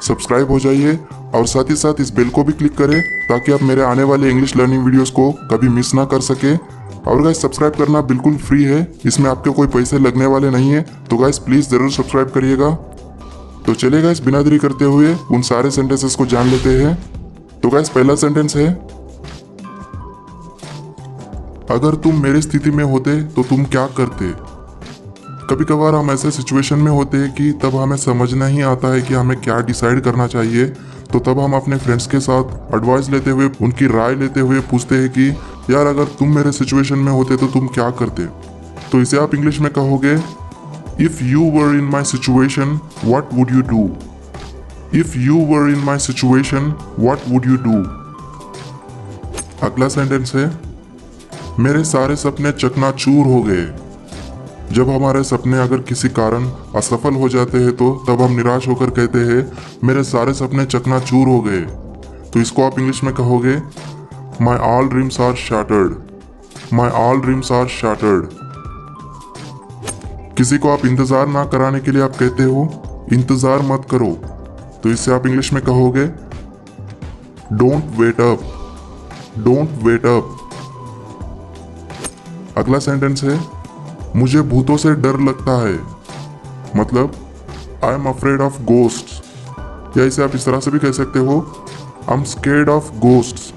Subscribe हो जाइए और साथ ही साथ इस बेल को भी क्लिक करें ताकि आप मेरे आने वाले इंग्लिश लर्निंग वीडियोस को कभी मिस ना कर सके। और गाइस सब्सक्राइब करना बिल्कुल फ्री है, इसमें आपके कोई पैसे लगने वाले नहीं है, तो गाइस प्लीज जरूर सब्सक्राइब करिएगा। तो चलिए गाइस बिना देरी करते हुए उन सारे सेंटेंसेस को जान लेते हैं। तो गाइस पहला सेंटेंस है, अगर तुम मेरी स्थिति में होते तो तुम क्या करते। कभी कभार हम ऐसे सिचुएशन में होते हैं कि तब हमें समझ नहीं आता है कि हमें क्या डिसाइड करना चाहिए, तो तब हम अपने फ्रेंड्स के साथ एडवाइस लेते हुए, उनकी राय लेते हुए पूछते हैं कि यार अगर तुम मेरे सिचुएशन में होते तो तुम क्या करते। तो इसे आप इंग्लिश में कहोगे, if you were in my situation what would you do. If you were in my situation what would you do. अगला सेंटेंस है, मेरे सारे सपने चकनाचूर हो गए। जब हमारे सपने अगर किसी कारण असफल हो जाते हैं तो तब हम निराश होकर कहते हैं मेरे सारे सपने चकनाचूर हो गए। तो इसको आप इंग्लिश में कहोगे, my all dreams are shattered. My all dreams are shattered. किसी को आप इंतजार ना कराने के लिए आप कहते हो इंतजार मत करो, तो इससे आप इंग्लिश में कहोगे, don't wait up. Don't wait up. अगला सेंटेंस है, मुझे भूतों से डर लगता है। मतलब I am afraid of ghosts, या इसे आप इस तरह से भी कह सकते हो, I am scared of ghosts.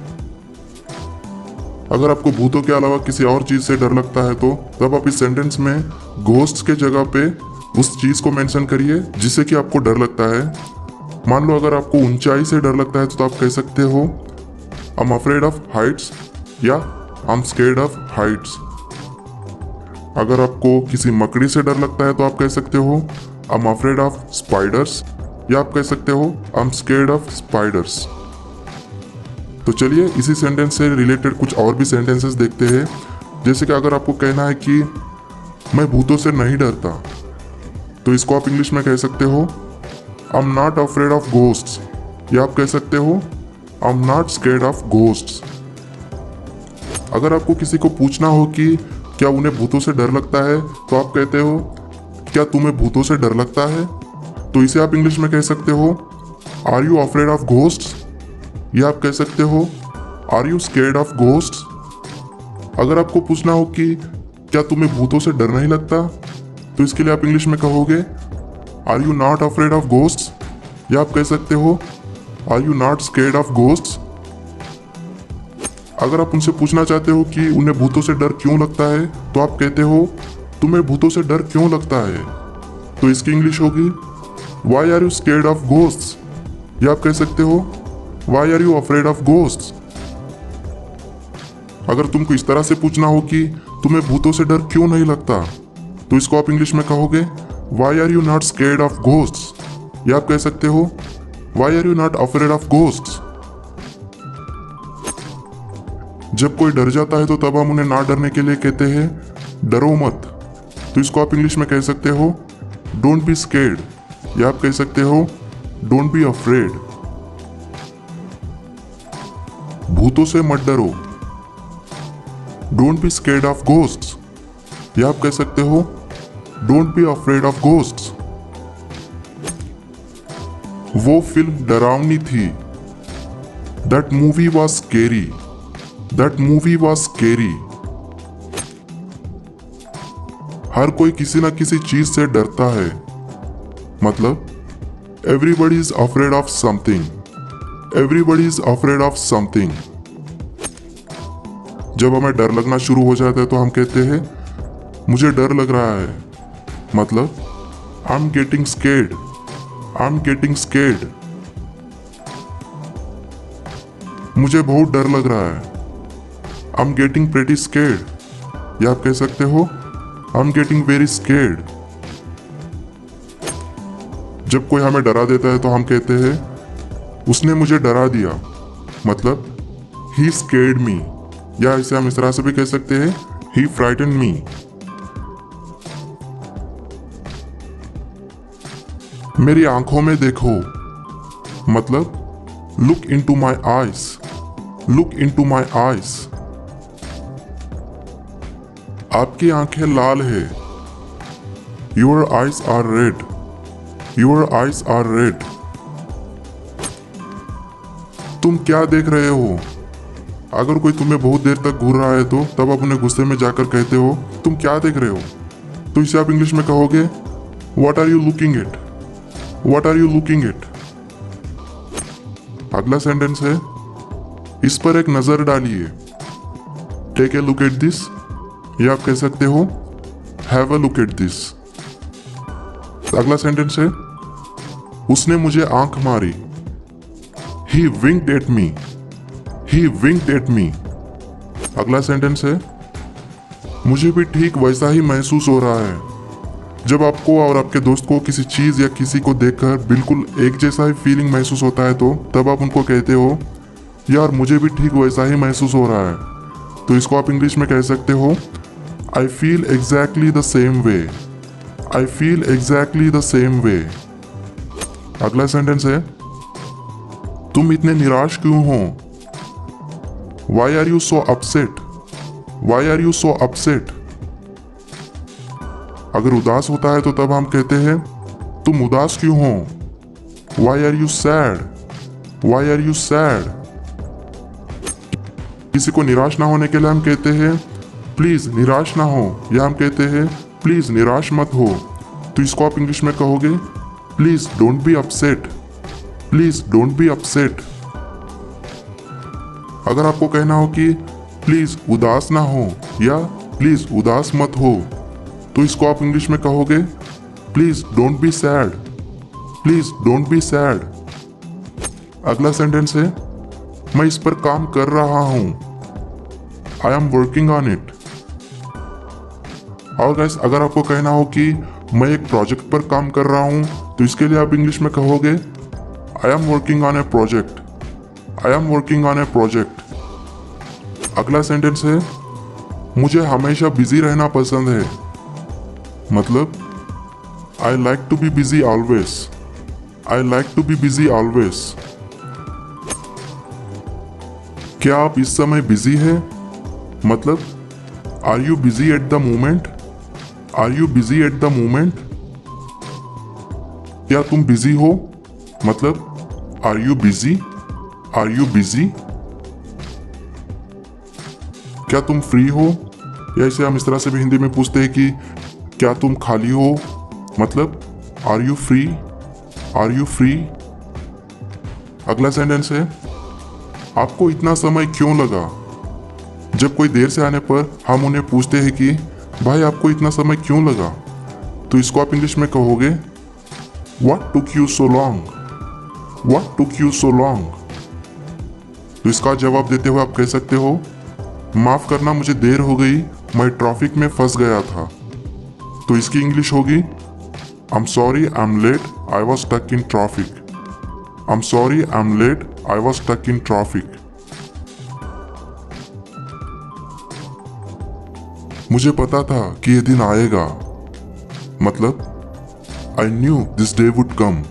अगर आपको भूतों के अलावा किसी और चीज से डर लगता है तो तब आप इस सेंटेंस में घोस्ट्स के जगह पे उस चीज को मेंशन करिए जिससे कि आपको डर लगता है। मान लो अगर आपको ऊंचाई से डर लगता है तो आप कह सकते हो I am afraid of heights या I am scared of heights. अगर आपको किसी मकड़ी से डर लगता है तो आप कह सकते हो I am afraid of spiders, या आप कह सकते हो I am scared of spiders. तो चलिए इसी सेंटेंस से रिलेटेड कुछ और भी सेंटेंसेस देखते हैं। जैसे कि अगर आपको कहना है कि मैं भूतों से नहीं डरता, तो इसको आप इंग्लिश में कह सकते हो I am not afraid of ghosts, या आप कह सकते हो I am not scared of ghosts. अगर आपको किसी को पूछना हो कि क्या उन्हें भूतों से डर लगता है, तो आप कहते हो क्या तुम्हें भूतों से डर लगता है, तो इसे आप इंग्लिश में कह सकते हो are you afraid of ghosts, या आप कह सकते हो are you scared of ghosts. अगर आपको पूछना हो कि क्या तुम्हें भूतों से डर नहीं लगता, तो इसके लिए आप इंग्लिश में कहोगे are you not afraid of ghosts, या आप कह सकते हो are you not scared of ghosts. अगर आप उनसे पूछना चाहते हो कि उन्हें भूतों से डर क्यों लगता है, तो आप कहते हो तुम्हें भूतों से डर क्यों लगता है, तो इसकी इंग्लिश होगी why are you scared of ghosts, या आप कह सकते हो why are you afraid of ghosts. अगर तुमको इस तरह से पूछना हो कि तुम्हें भूतों से डर क्यों नहीं लगता, तो इसको आप इंग्लिश में कहोगे why are you not scared of ghosts, या आप कह सकते हो why are you not afraid of ghosts. जब कोई डर जाता है तो तब हम उन्हें ना डरने के लिए कहते हैं डरो मत, तो इसको आप इंग्लिश में कह सकते हो डोंट बी स्केर्ड, या आप कह सकते हो डोंट बी अफ्रेड। भूतों से मत डरो, don't be scared of ghosts, या आप कह सकते हो don't be afraid of ghosts. वो फिल्म डरावनी थी, that movie was scary. That movie was scary. हर कोई किसी ना किसी चीज से डरता है। मतलब everybody is afraid of something. Everybody is afraid of something. जब हमें डर लगना शुरू हो जाता है तो हम कहते हैं मुझे डर लग रहा है। मतलब I'm getting scared. I'm getting scared. मुझे बहुत डर लग रहा है। I'm getting pretty scared, या आप कह सकते हो I'm getting very scared. जब कोई हमें डरा देता है तो हम कहते हैं उसने मुझे डरा दिया। मतलब he scared me, या इसे हम इस तरह से भी कह सकते हैं he frightened me. मेरी आंखों में देखो, मतलब look into my eyes. Look into my eyes. आपकी आंखें लाल है। Your eyes are red. Your eyes are red. तुम क्या देख रहे हो? अगर कोई तुम्हें बहुत देर तक घूर रहा है तो तब आप उन्हें गुस्से में जाकर कहते हो तुम क्या देख रहे हो? तो इसे आप इंग्लिश में कहोगे what are you looking at? What are you looking at? अगला सेंटेंस है इस पर एक नजर डालिए। Take a look at this, या आप कह सकते हो have a look at this. अगला सेंटेंस है उसने मुझे आंख मारी। He winked at me. He winked at me. अगला सेंटेंस है मुझे भी ठीक वैसा ही महसूस हो रहा है। जब आपको और आपके दोस्त को किसी चीज या किसी को देखकर बिल्कुल एक जैसा ही फीलिंग महसूस होता है तो तब आप उनको कहते हो यार मुझे भी ठीक वैसा ही महसूस हो रहा है। तो इसको आप इंग्लिश में कह सकते हो I feel exactly the same way. I feel exactly the same way. अगला सेंटेंस है तुम इतने निराश क्यों हो? Why are you so upset? Why are you so upset? अगर उदास होता है तो तब हम कहते हैं तुम उदास क्यों हो? Why are you sad? Why are you sad? किसी को निराश ना होने के लिए हम कहते हैं प्लीज निराश ना हो, या हम कहते हैं प्लीज निराश मत हो। तो इसको आप इंग्लिश में कहोगे please don't be upset. Please don't be upset. अगर आपको कहना हो कि प्लीज उदास ना हो या प्लीज उदास मत हो तो इसको आप इंग्लिश में कहोगे please don't be sad. Please don't be sad. अगला सेंटेंस है मैं इस पर काम कर रहा हूं। I am working on it. और गाइस अगर आपको कहना हो कि मैं एक प्रोजेक्ट पर काम कर रहा हूं तो इसके लिए आप इंग्लिश में कहोगे I am working on a project. I am working on a project. अगला सेंटेंस है मुझे हमेशा बिजी रहना पसंद है। मतलब I like to be busy always. I like to be busy always. क्या आप इस समय बिजी है? मतलब are you busy at the moment? Are you busy at the moment? क्या तुम बिजी हो? मतलब are you busy? Are you busy? क्या तुम फ्री हो? या इसे हम इस तरह से भी हिंदी में पूछते हैं कि क्या तुम खाली हो? मतलब are you free? Are you free? अगला सेंटेंस है आपको इतना समय क्यों लगा? जब कोई देर से आने पर हम उन्हें पूछते हैं कि भाई आपको इतना समय क्यों लगा? तो इसको आप इंग्लिश में कहोगे what took you so long? What took you so long? तो इसका जवाब देते हुए आप कह सकते हो माफ करना मुझे देर हो गई, मैं ट्रैफिक में फंस गया था। तो इसकी इंग्लिश होगी I am sorry I am late, I was stuck in traffic. I am sorry I am late, I was stuck in traffic. मुझे पता था कि यह दिन आएगा। मतलब I knew this day would come.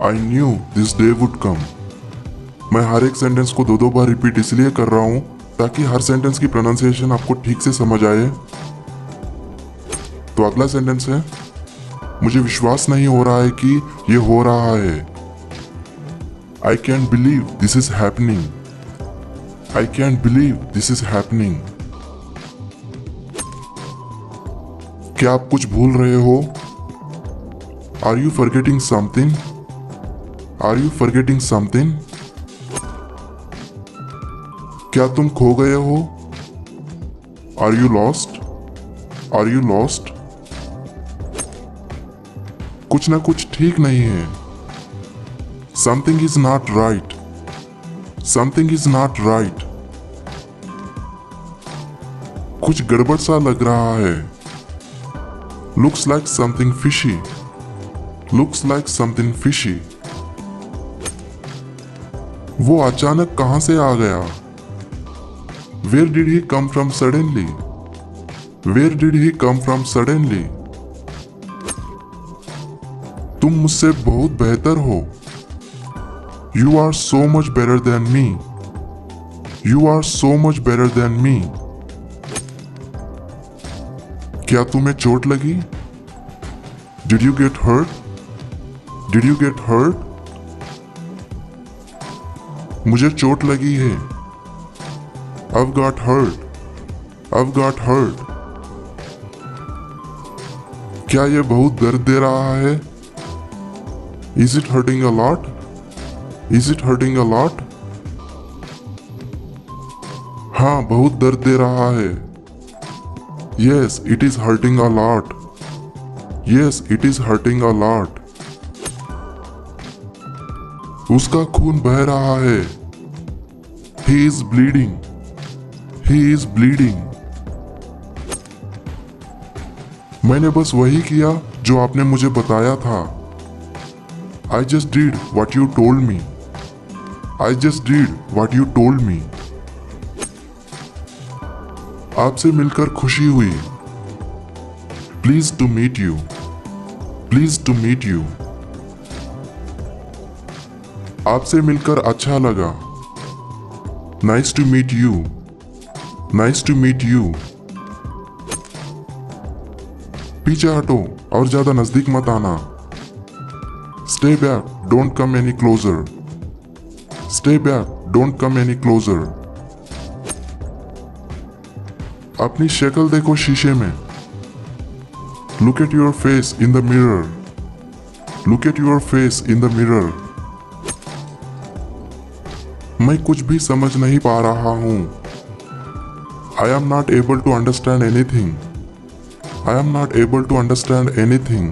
I knew this day would come. मैं हर एक सेंटेंस को दो बार रिपीट इसलिए कर रहा हूं ताकि हर सेंटेंस की प्रोनाउंसिएशन आपको ठीक से समझ आए। तो अगला सेंटेंस है मुझे विश्वास नहीं हो रहा है कि ये हो रहा है। I can't believe this is happening. I can't believe this is happening. क्या आप कुछ भूल रहे हो? Are you forgetting something? Are you forgetting something? क्या तुम खो गए हो? Are you lost? Are you lost? कुछ ना कुछ ठीक नहीं है। Something is not right. Something is not right. कुछ गड़बड़ सा लग रहा है। Looks like something fishy. Looks like something fishy. वो अचानक कहां से आ गया? Where did he come from suddenly? Where did he come from suddenly? तुम मुझसे बहुत बेहतर हो। You are so much better than me. You are so much better than me. क्या तुम्हें चोट लगी? Did you get hurt? Did you get hurt? मुझे चोट लगी है। I've got hurt. I've got hurt. क्या ये बहुत दर्द दे रहा है? Is it hurting a lot? Is it hurting a lot? हाँ, बहुत दर्द दे रहा है। Yes, it is hurting a lot. Yes, it is hurting a lot. उसका खून बह रहा है। He is bleeding. He is bleeding. मैंने बस वही किया जो आपने मुझे बताया था। I just did what you told me. I just did what you told me. आपसे मिलकर खुशी हुई। Pleased to meet you. Pleased to meet you. आपसे मिलकर अच्छा लगा। Nice to meet you. Nice to meet you. पीछे हटो और ज्यादा नजदीक मत आना। Stay back, don't come any closer. Stay back, don't come any closer. अपनी शक्ल देखो शीशे में। Look at your face in the mirror. Look at your face in the mirror. मैं कुछ भी समझ नहीं पा रहा हूँ। I am not able to understand anything. I am not able to understand anything.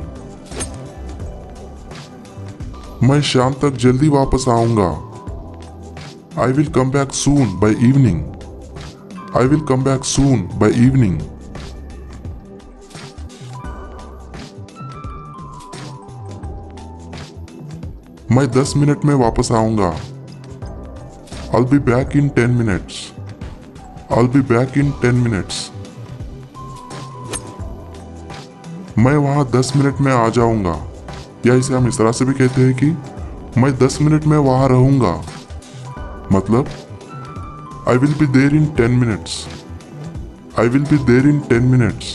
मैं शाम तक जल्दी वापस आऊंगा। I will come back soon by evening. I will come back soon by evening. मैं 10 मिनट में वापस आऊंगा। I'll be back in 10 minutes. I'll be back in 10 minutes. मैं वहां 10 मिनट में आ जाऊंगा। या इसे हम इस तरह से भी कहते हैं कि मैं 10 मिनट में वहां रहूंगा। मतलब I will be there in 10 minutes. I will be there in 10 minutes.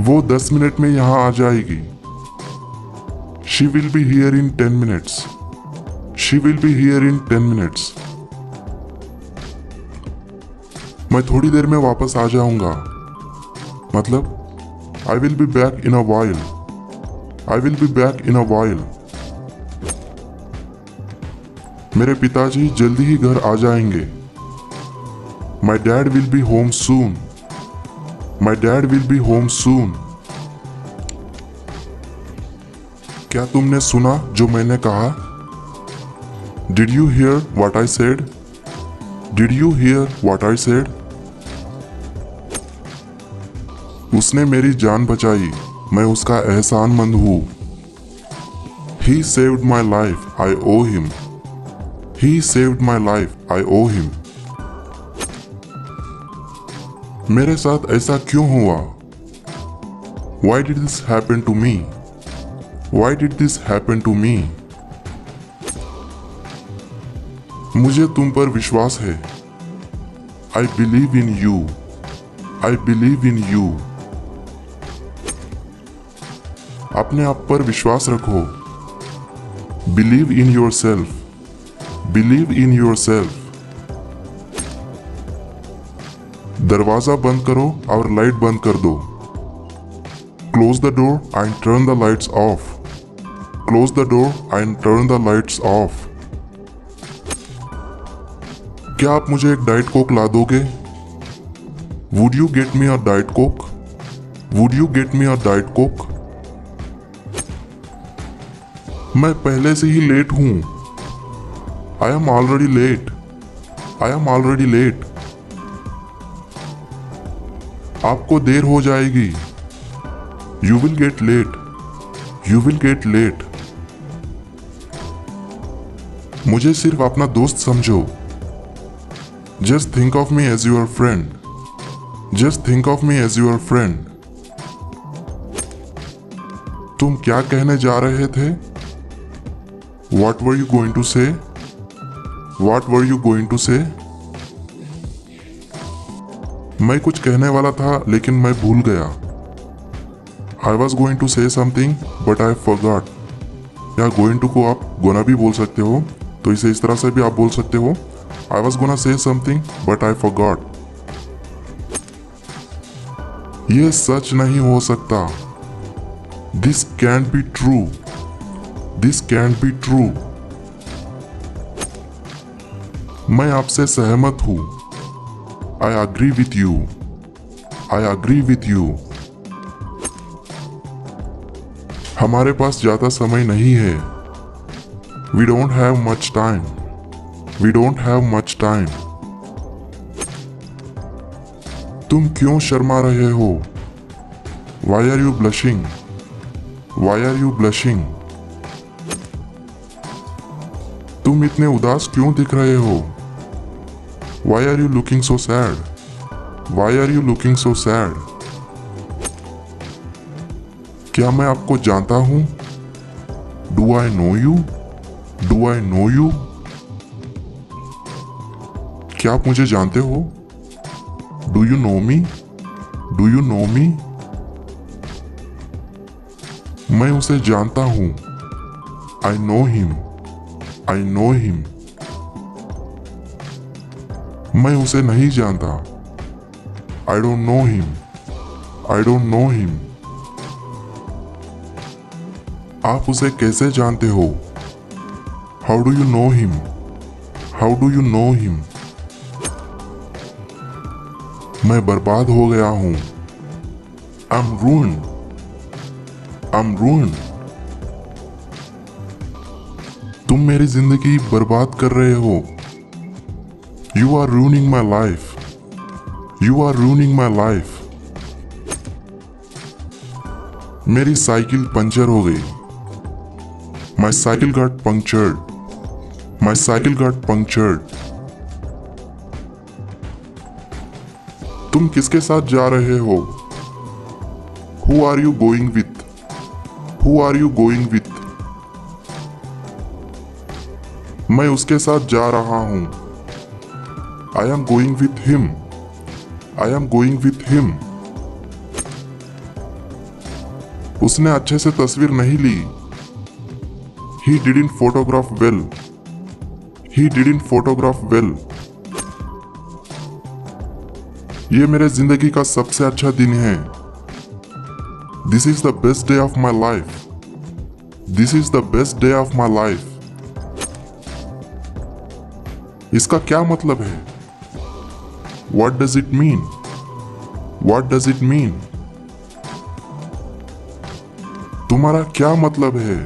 वो 10 मिनट में यहां आ जाएगी। She will be here in 10 minutes. She will be here in 10 minutes. मैं थोड़ी देर में वापस आ जाऊंगा। मतलब I will be back in a while. I will be back in a while. मेरे पिताजी जल्दी ही घर आ जाएंगे। My dad will be home soon. My dad will be home soon. क्या तुमने सुना जो मैंने कहा? Did you hear what I said? Did you hear what I said? उसने मेरी जान बचाई, मैं उसका एहसानमंद हूँ। He saved my life, I owe him. He saved my life, I owe him. मेरे साथ ऐसा क्यों हुआ? Why did this happen to me? Why did this happen to me? मुझे तुम पर विश्वास है। I believe in you. I believe in you. अपने आप पर विश्वास रखो। Believe in yourself. Believe in yourself. दरवाजा बंद करो और लाइट बंद कर दो। Close the door and turn the lights off. Close the door and turn the lights off. क्या आप मुझे एक डाइट कोक ला दोगे? Would you get me a diet coke? Would you get me a diet coke? मैं पहले से ही late हूं। I am already late. I am already late. आपको देर हो जाएगी। You will get late. You will get late. मुझे सिर्फ अपना दोस्त समझो। Just think of me as your friend. Just think of me as your friend. तुम क्या कहने जा रहे थे? What were you going to say? What were you going to say? मैं कुछ कहने वाला था लेकिन मैं भूल गया। I was going to say something but I forgot. या गोइंग टू को आप गोना भी बोल सकते हो, तो इसे इस तरह से भी आप बोल सकते हो, I was gonna say something but I forgot. ये सच नहीं हो सकता, this can't be true, this can't be true. मैं आपसे सहमत हूं, I agree with you, I agree with you. हमारे पास ज्यादा समय नहीं है, we don't have much time, we don't have much time. तुम क्यों शर्मा रहे हो, why are you blushing, why are you blushing. तुम इतने उदास क्यों दिख रहे हो, why are you looking so sad, why are you looking so sad. क्या मैं आपको जानता हूं, do I know you, do I know you. क्या आप मुझे जानते हो, do you know me, do you know me. मैं उसे जानता हूं, I know him, I know him. मैं उसे नहीं जानता, I don't know him, I don't know him. आप उसे कैसे जानते हो, how do you know him, how do you know him. मैं बर्बाद हो गया हूं, I am ruined, I am ruined. तुम मेरी जिंदगी बर्बाद कर रहे हो, you are ruining my life, you are ruining my life. मेरी साइकिल पंचर हो गई, my cycle got punctured, my cycle got punctured. तुम किसके साथ जा रहे हो, who are you going with, who are you going with. मैं उसके साथ जा रहा हूं, I am going with him, I am going with him. उसने अच्छे से तस्वीर नहीं ली, he didn't photograph well, he didn't photograph well. ये मेरे जिंदगी का सबसे अच्छा दिन है, this is the best day of my life, this is the best day of my life. इसका क्या मतलब है, What does it mean? What does it mean? तुम्हारा क्या मतलब है,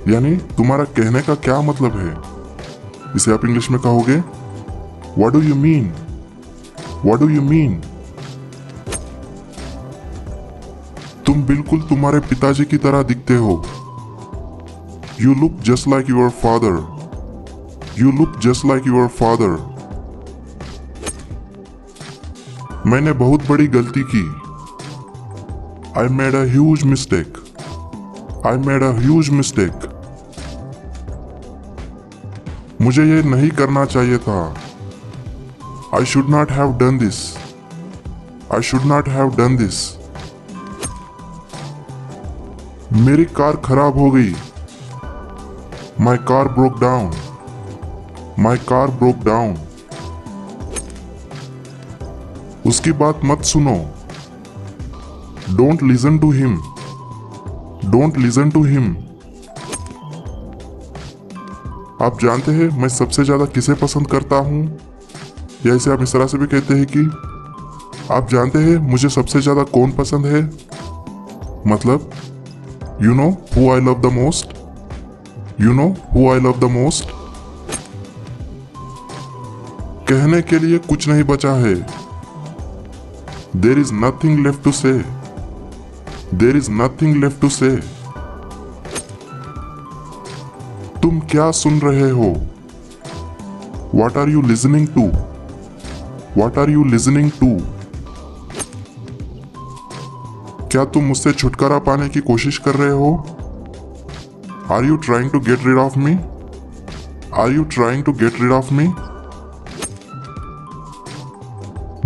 यानी तुम्हारा कहने का क्या मतलब है। इसे आप इंग्लिश में कहोगे, What do you mean? What do you mean? तुम बिल्कुल तुम्हारे पिताजी की तरह दिखते हो, You look just like your father. You look just like your father. मैंने बहुत बड़ी गलती की, I made a huge mistake, I made a huge mistake. मुझे ये नहीं करना चाहिए था, I should not have done this, I should not have done this. मेरी कार खराब हो गई, My car broke down, My car broke down. उसकी बात मत सुनो, don't listen to him, don't listen to him. आप जानते हैं मैं सबसे ज्यादा किसे पसंद करता हूं, या इसे आप इस तरह से भी कहते हैं कि आप जानते हैं मुझे सबसे ज्यादा कौन पसंद है, मतलब you know who I love the most, you know who I love the most. कहने के लिए कुछ नहीं बचा है, There is nothing left to say. There is nothing left to say. तुम क्या सुन रहे हो, What are you listening to? What are you listening to? क्या तुम मुझसे छुटकारा पाने की कोशिश कर रहे हो, Are you trying to get rid of me? Are you trying to get rid of me?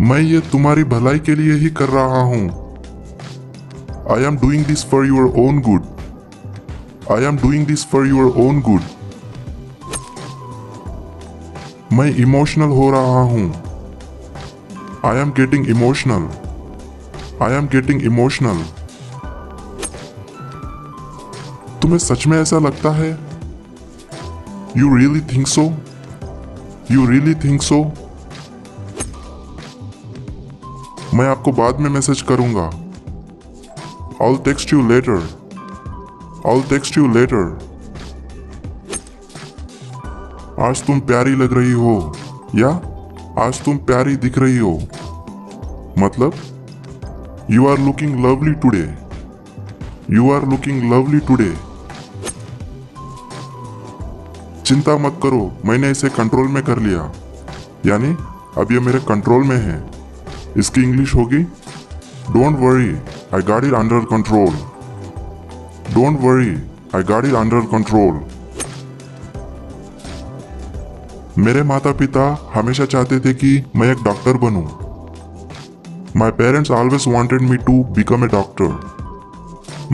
मैं ये तुम्हारी भलाई के लिए ही कर रहा हूं, I am doing this for your own good, I am doing this for your own good. मैं इमोशनल हो रहा हूं। I am getting emotional. I am getting emotional. तुम्हें सच में ऐसा लगता है? You really think so? You really think so? मैं आपको बाद में मैसेज करूंगा। I'll text you later. I'll text you later. आज तुम प्यारी लग रही हो, या आज तुम प्यारी दिख रही हो। मतलब You are looking lovely today. You are looking lovely today. चिंता मत करो, मैंने इसे कंट्रोल में कर लिया। यानी अब ये मेरे कंट्रोल में है। इसकी इंग्लिश होगी Don't worry, I got it under control. Don't worry, I got it under control. मेरे माता पिता हमेशा चाहते थे कि मैं एक doctor बनूं। My parents always wanted me to become a doctor.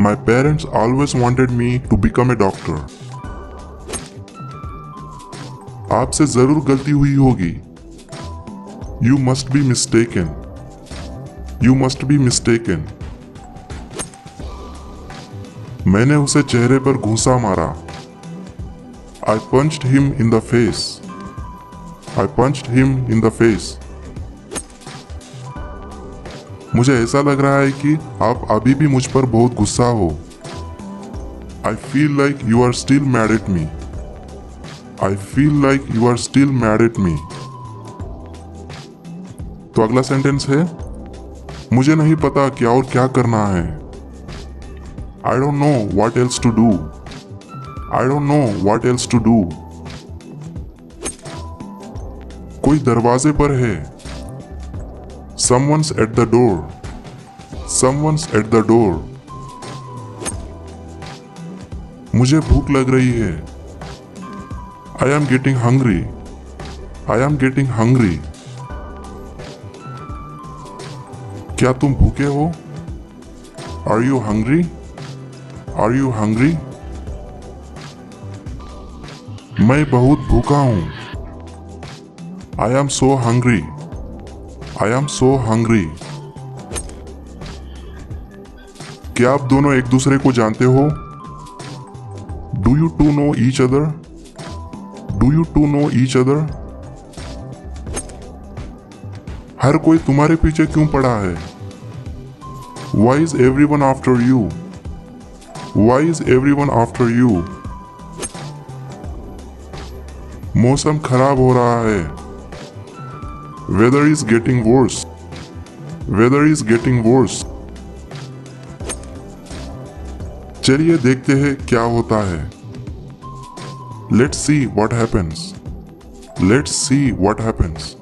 My parents always wanted me to become a doctor. आपसे जरूर गलती हुई होगी। You must be mistaken. You must be mistaken. मैंने उसे चेहरे पर घूंसा मारा। I punched him in the face. I punched him in the face. मुझे ऐसा लग रहा है कि आप अभी भी मुझ पर बहुत गुस्सा हो। I feel like you are still mad at me. I feel like you are still mad at me. तो अगला सेंटेंस है, मुझे नहीं पता क्या और क्या करना है। I don't know what else to do. I don't know what else to do. कोई दरवाजे पर है। Someone's at the door. Someone's at the door. मुझे भूख लग रही है। I am getting hungry. I am getting hungry. क्या तुम भूखे हो? Are you hungry? Are you hungry? मैं बहुत भूखा हूं। I am so hungry. I am so hungry. क्या आप दोनों एक दूसरे को जानते हो? Do you two know each other? Do you two know each other? हर कोई तुम्हारे पीछे क्यों पड़ा है? Why is everyone after you? Why is everyone after you? मौसम खराब हो रहा है। Weather is getting worse. Weather is getting worse. चलिए देखते हैं क्या होता है। Let's see what happens. Let's see what happens.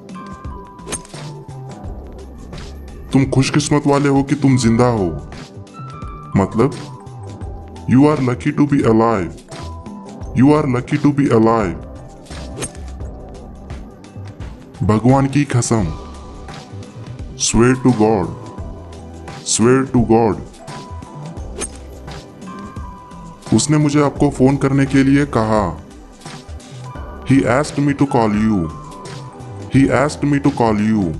तुम खुशकिस्मत वाले हो कि तुम जिंदा हो। मतलब You are lucky to be alive. You are lucky to be alive. भगवान की कसम। Swear to God. Swear to God. उसने मुझे आपको फोन करने के लिए कहा। He asked me to call you. He asked me to call you.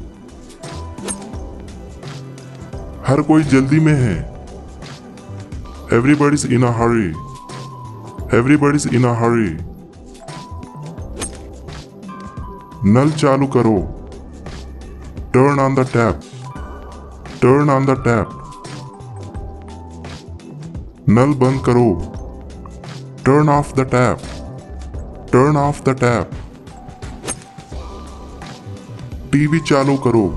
हर कोई जल्दी में है। Everybody's in a hurry. Everybody's in a hurry. नल चालू करो। Turn on the tap. Turn on the tap. नल बंद करो। Turn off the tap. Turn off the tap. TV चालू करो।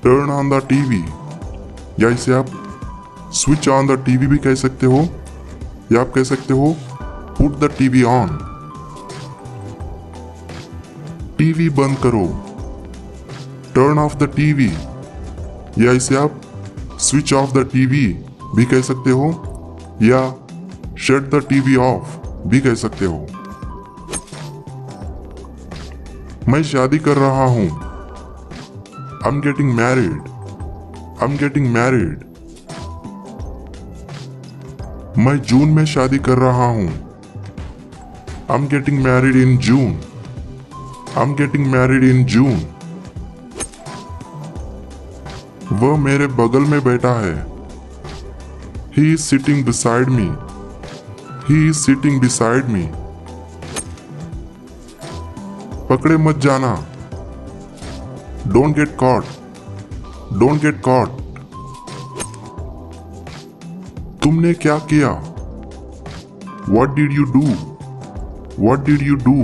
Turn on the TV. या इसे आप स्विच ऑन द टीवी भी कह सकते हो, या आप कह सकते हो put the TV on. TV बंद करो। Turn off the TV. या इसे आप स्विच ऑफ द टीवी भी कह सकते हो, या शट द टीवी ऑफ भी कह सकते हो। मैं शादी कर रहा हूं। I'm getting married. I'm getting married. मैं जून में शादी कर रहा हूँ। I'm getting married in June. I'm getting married in June. वह मेरे बगल में बैठा है। He is sitting beside me. He is sitting beside me. पकड़े मत जाना। Don't get caught. Don't get caught. तुमने क्या किया? What did you do? What did you do?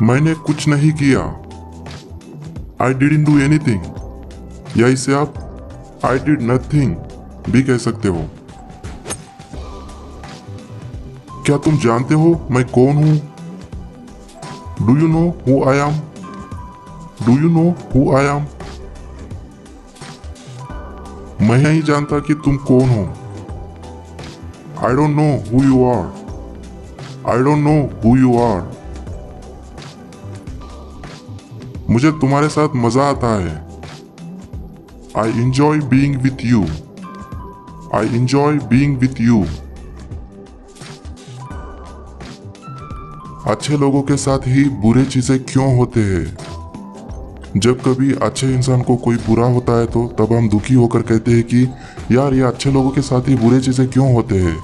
मैंने कुछ नहीं किया। I didn't do anything. या इसे आप I did nothing भी कह सकते हो। क्या तुम जानते हो मैं कौन हूं? Do you know who I am? Do you know who I am? मैं नहीं जानता कि तुम कौन हो। I don't know who you are. I don't know who you are. मुझे तुम्हारे साथ मजा आता है। I enjoy being with you. I enjoy being with you. अच्छे लोगों के साथ ही बुरे चीजें क्यों होते हैं? जब कभी अच्छे इंसान को कोई बुरा होता है तो तब हम दुखी होकर कहते हैं कि यार ये अच्छे लोगों के साथ ही बुरे चीजें क्यों होते हैं।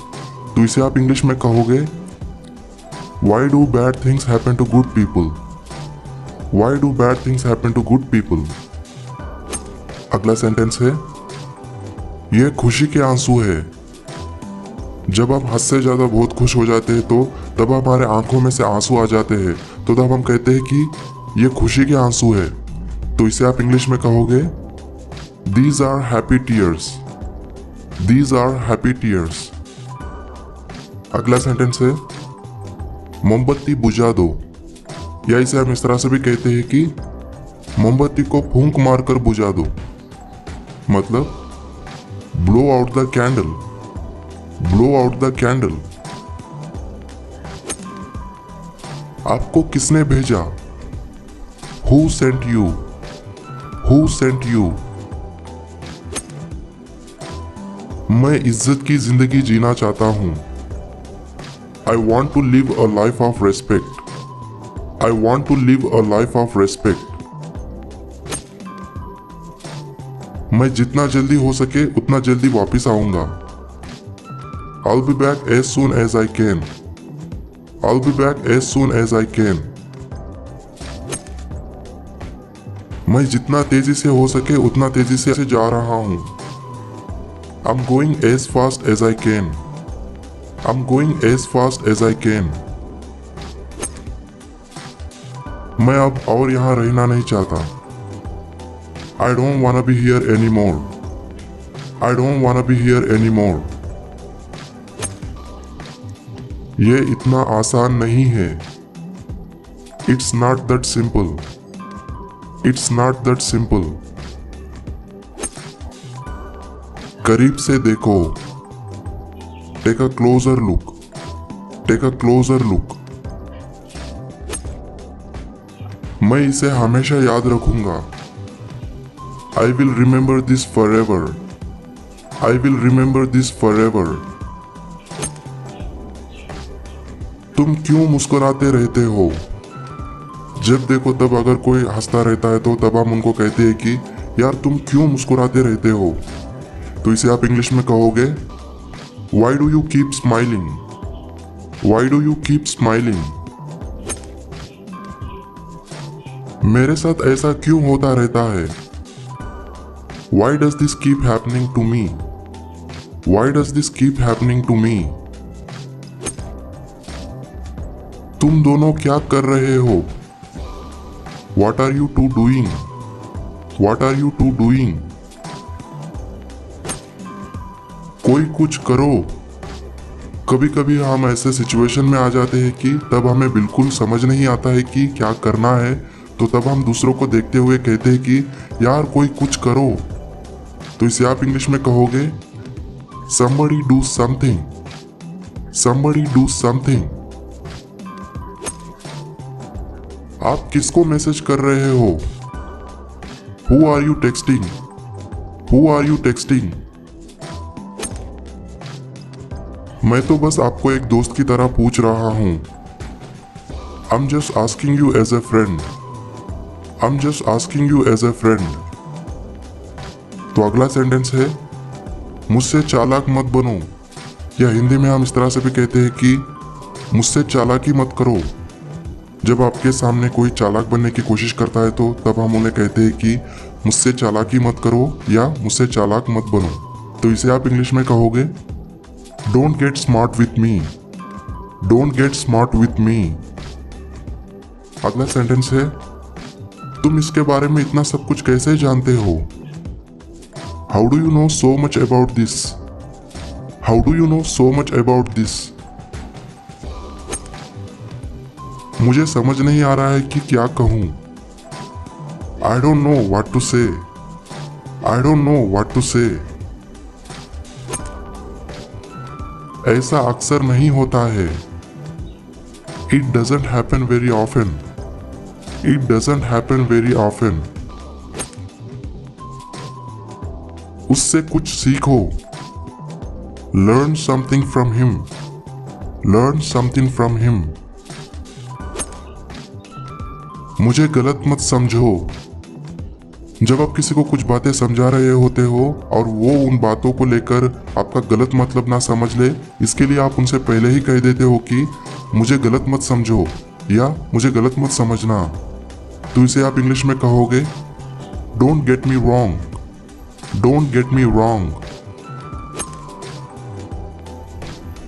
तो इसे आप इंग्लिश में कहोगे Why do bad things happen to good people? Why do bad things happen to good people? अगला सेंटेंस है ये खुशी के आंसू है। जब हम हद से ज्यादा बहुत खुश हो जाते हैं तो तब हमारे आंखों में से आंसू आ जाते हैं, तो तब हम कहते हैं कि ये खुशी के आंसू है। तो इसे आप इंग्लिश में कहोगे These are happy tears. These are happy tears. अगला सेंटेंस है मोमबत्ती बुझा दो, या इसे हम इस तरह से भी कहते हैं कि मोमबत्ती को फूंक मारकर बुझा दो। मतलब blow out the candle. Blow out the candle. आपको किसने भेजा? Who sent you? Who sent you? मैं इज्जत की जिंदगी जीना चाहता हूं। I want to live a life of respect. I want to live a life of respect. मैं जितना जल्दी हो सके उतना जल्दी वापस आऊंगा। I'll be back as soon as I can. I'll be back as soon as I can. मैं जितना तेजी से हो सके उतना तेजी से जा रहा हूं। I'm going as fast as I can. I'm going as fast as I can. मैं अब और यहाँ रहना नहीं चाहता। I don't wanna be here anymore. I don't wanna be here anymore. ये इतना आसान नहीं है। It's not that simple. It's not that simple. करीब से देखो। Take a closer look. Take a closer look. मैं इसे हमेशा याद रखूंगा। I will remember this forever. I will remember this forever. तुम क्यों मुस्कुराते रहते हो? जब देखो तब अगर कोई हंसता रहता है तो तब हम उनको कहते हैं कि यार तुम क्यों मुस्कुराते रहते हो। तो इसे आप इंग्लिश में कहोगे Why do you keep smiling? Why do you keep smiling? मेरे साथ ऐसा क्यों होता रहता है? Why does this keep happening to me? Why does this keep happening to me? तुम दोनों क्या कर रहे हो? What are you two doing? What are you two doing? कोई कुछ करो। कभी कभी हम ऐसे सिचुएशन में आ जाते हैं कि तब हमें बिल्कुल समझ नहीं आता है कि क्या करना है, तो तब हम दूसरों को देखते हुए कहते हैं कि यार कोई कुछ करो। तो इसे आप इंग्लिश में कहोगे Somebody do something. Somebody do something. आप किसको मैसेज कर रहे हो? Who are you texting? Who are you texting? मैं तो बस आपको एक दोस्त की तरह पूछ रहा हूँ। I'm just asking you as a friend. I'm just asking you as a friend. तो अगला सेंटेंस है मुझसे चालाक मत बनो, या हिंदी में हम इस तरह से भी कहते हैं कि मुझसे चालाकी मत करो। जब आपके सामने कोई चालाक बनने की कोशिश करता है तो तब हम उन्हें कहते हैं कि मुझसे चालाकी मत करो या मुझसे चालाक मत बनो। तो इसे आप इंग्लिश में कहोगे don't get smart with me, don't get smart with me. अगला सेंटेंस है तुम इसके बारे में इतना सब कुछ कैसे जानते हो? How do you know so much about this? How do you know so much about this? मुझे समझ नहीं आ रहा है कि क्या कहूं। I don't know what to say, I don't know what to say. ऐसा अक्सर नहीं होता है। It doesn't happen very often, it doesn't happen very often. उससे कुछ सीखो, learn something from him, learn something from him. मुझे गलत मत समझो। जब आप किसी को कुछ बातें समझा रहे होते हो और वो उन बातों को लेकर आपका गलत मतलब ना समझ ले, इसके लिए आप उनसे पहले ही कह देते हो कि मुझे गलत मत समझो या मुझे गलत मत समझना। तो इसे आप इंग्लिश में कहोगे don't get me wrong, don't get me wrong.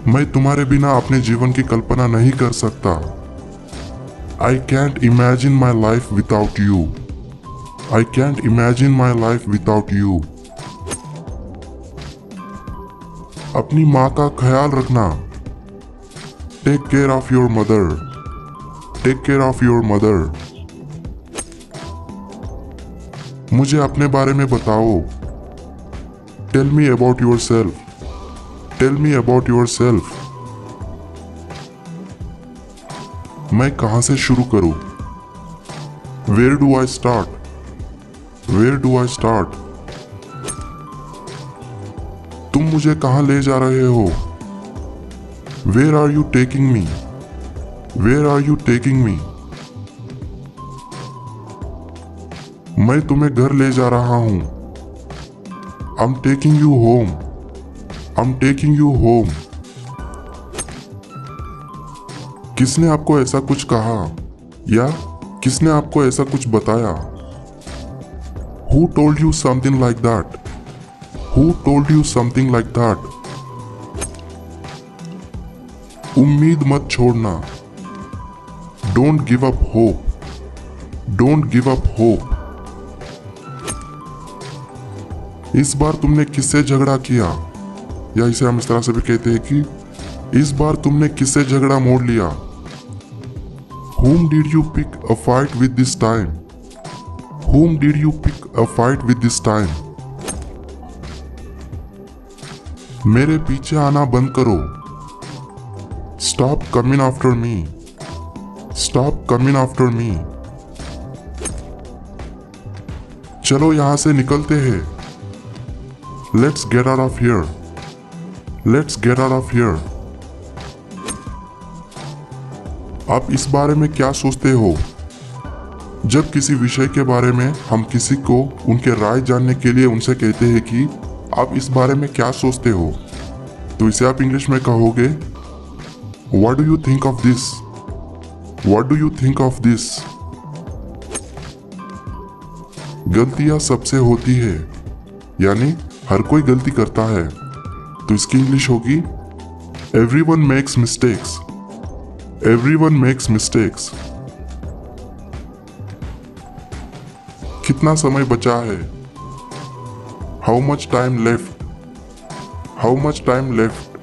मैं तुम्हारे बिना अपने जीवन की कल्पना नहीं कर सकता। I can't imagine my life without you. I can't imagine my life without you. अपनी माँ का ख्याल रखना। Take care of your mother. Take care of your mother. मुझे अपने बारे में बताओ। Tell me about yourself. Tell me about yourself. मैं कहां से शुरू करूं? Where do I start? Where do I start? तुम मुझे कहां ले जा रहे हो? Where are you taking me? Where are you taking me? मैं तुम्हें घर ले जा रहा हूं। I'm taking you home. I'm taking you home. किसने आपको ऐसा कुछ कहा या किसने आपको ऐसा कुछ बताया? Who told you something like that? Who told you something like that? उम्मीद मत छोड़ना। Don't give up hope. Don't give up hope. इस बार तुमने किससे झगड़ा किया? या इसे हम इस तरह से भी कहते हैं कि इस बार तुमने किससे झगड़ा मोड़ लिया? Whom did you pick a fight with this time? Whom did you pick a fight with this time? मेरे पीछे आना बंद करो। Stop coming after me. Stop coming after me. चलो यहां से निकलते हैं। Let's get out of here. Let's get out of here. आप इस बारे में क्या सोचते हो? जब किसी विषय के बारे में हम किसी को उनके राय जानने के लिए उनसे कहते हैं कि आप इस बारे में क्या सोचते हो, तो इसे आप इंग्लिश में कहोगे What do you think of this? What do you think of this? गलतियां सबसे होती है, यानी हर कोई गलती करता है। तो इसकी इंग्लिश होगी Everyone makes mistakes. Everyone makes mistakes. कितना समय बचा है? How much time left? How much time left?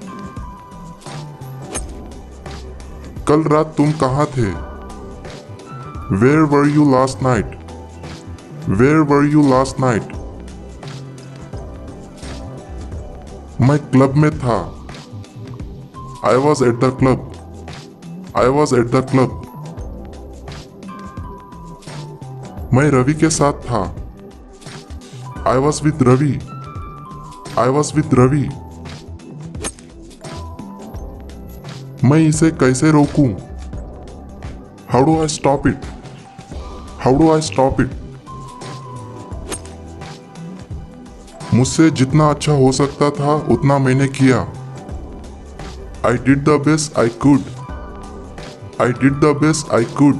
कल रात तुम कहाँ थे? Where were you last night? Where were you last night? मैं क्लब में था। I was at the club. I was at the club. मैं रवि के साथ था। I was with Ravi. I was with Ravi. मैं इसे कैसे रोकूं? How do I stop it? How do I stop it? मुझसे जितना अच्छा हो सकता था उतना मैंने किया। I did the best I could. I did the best I could.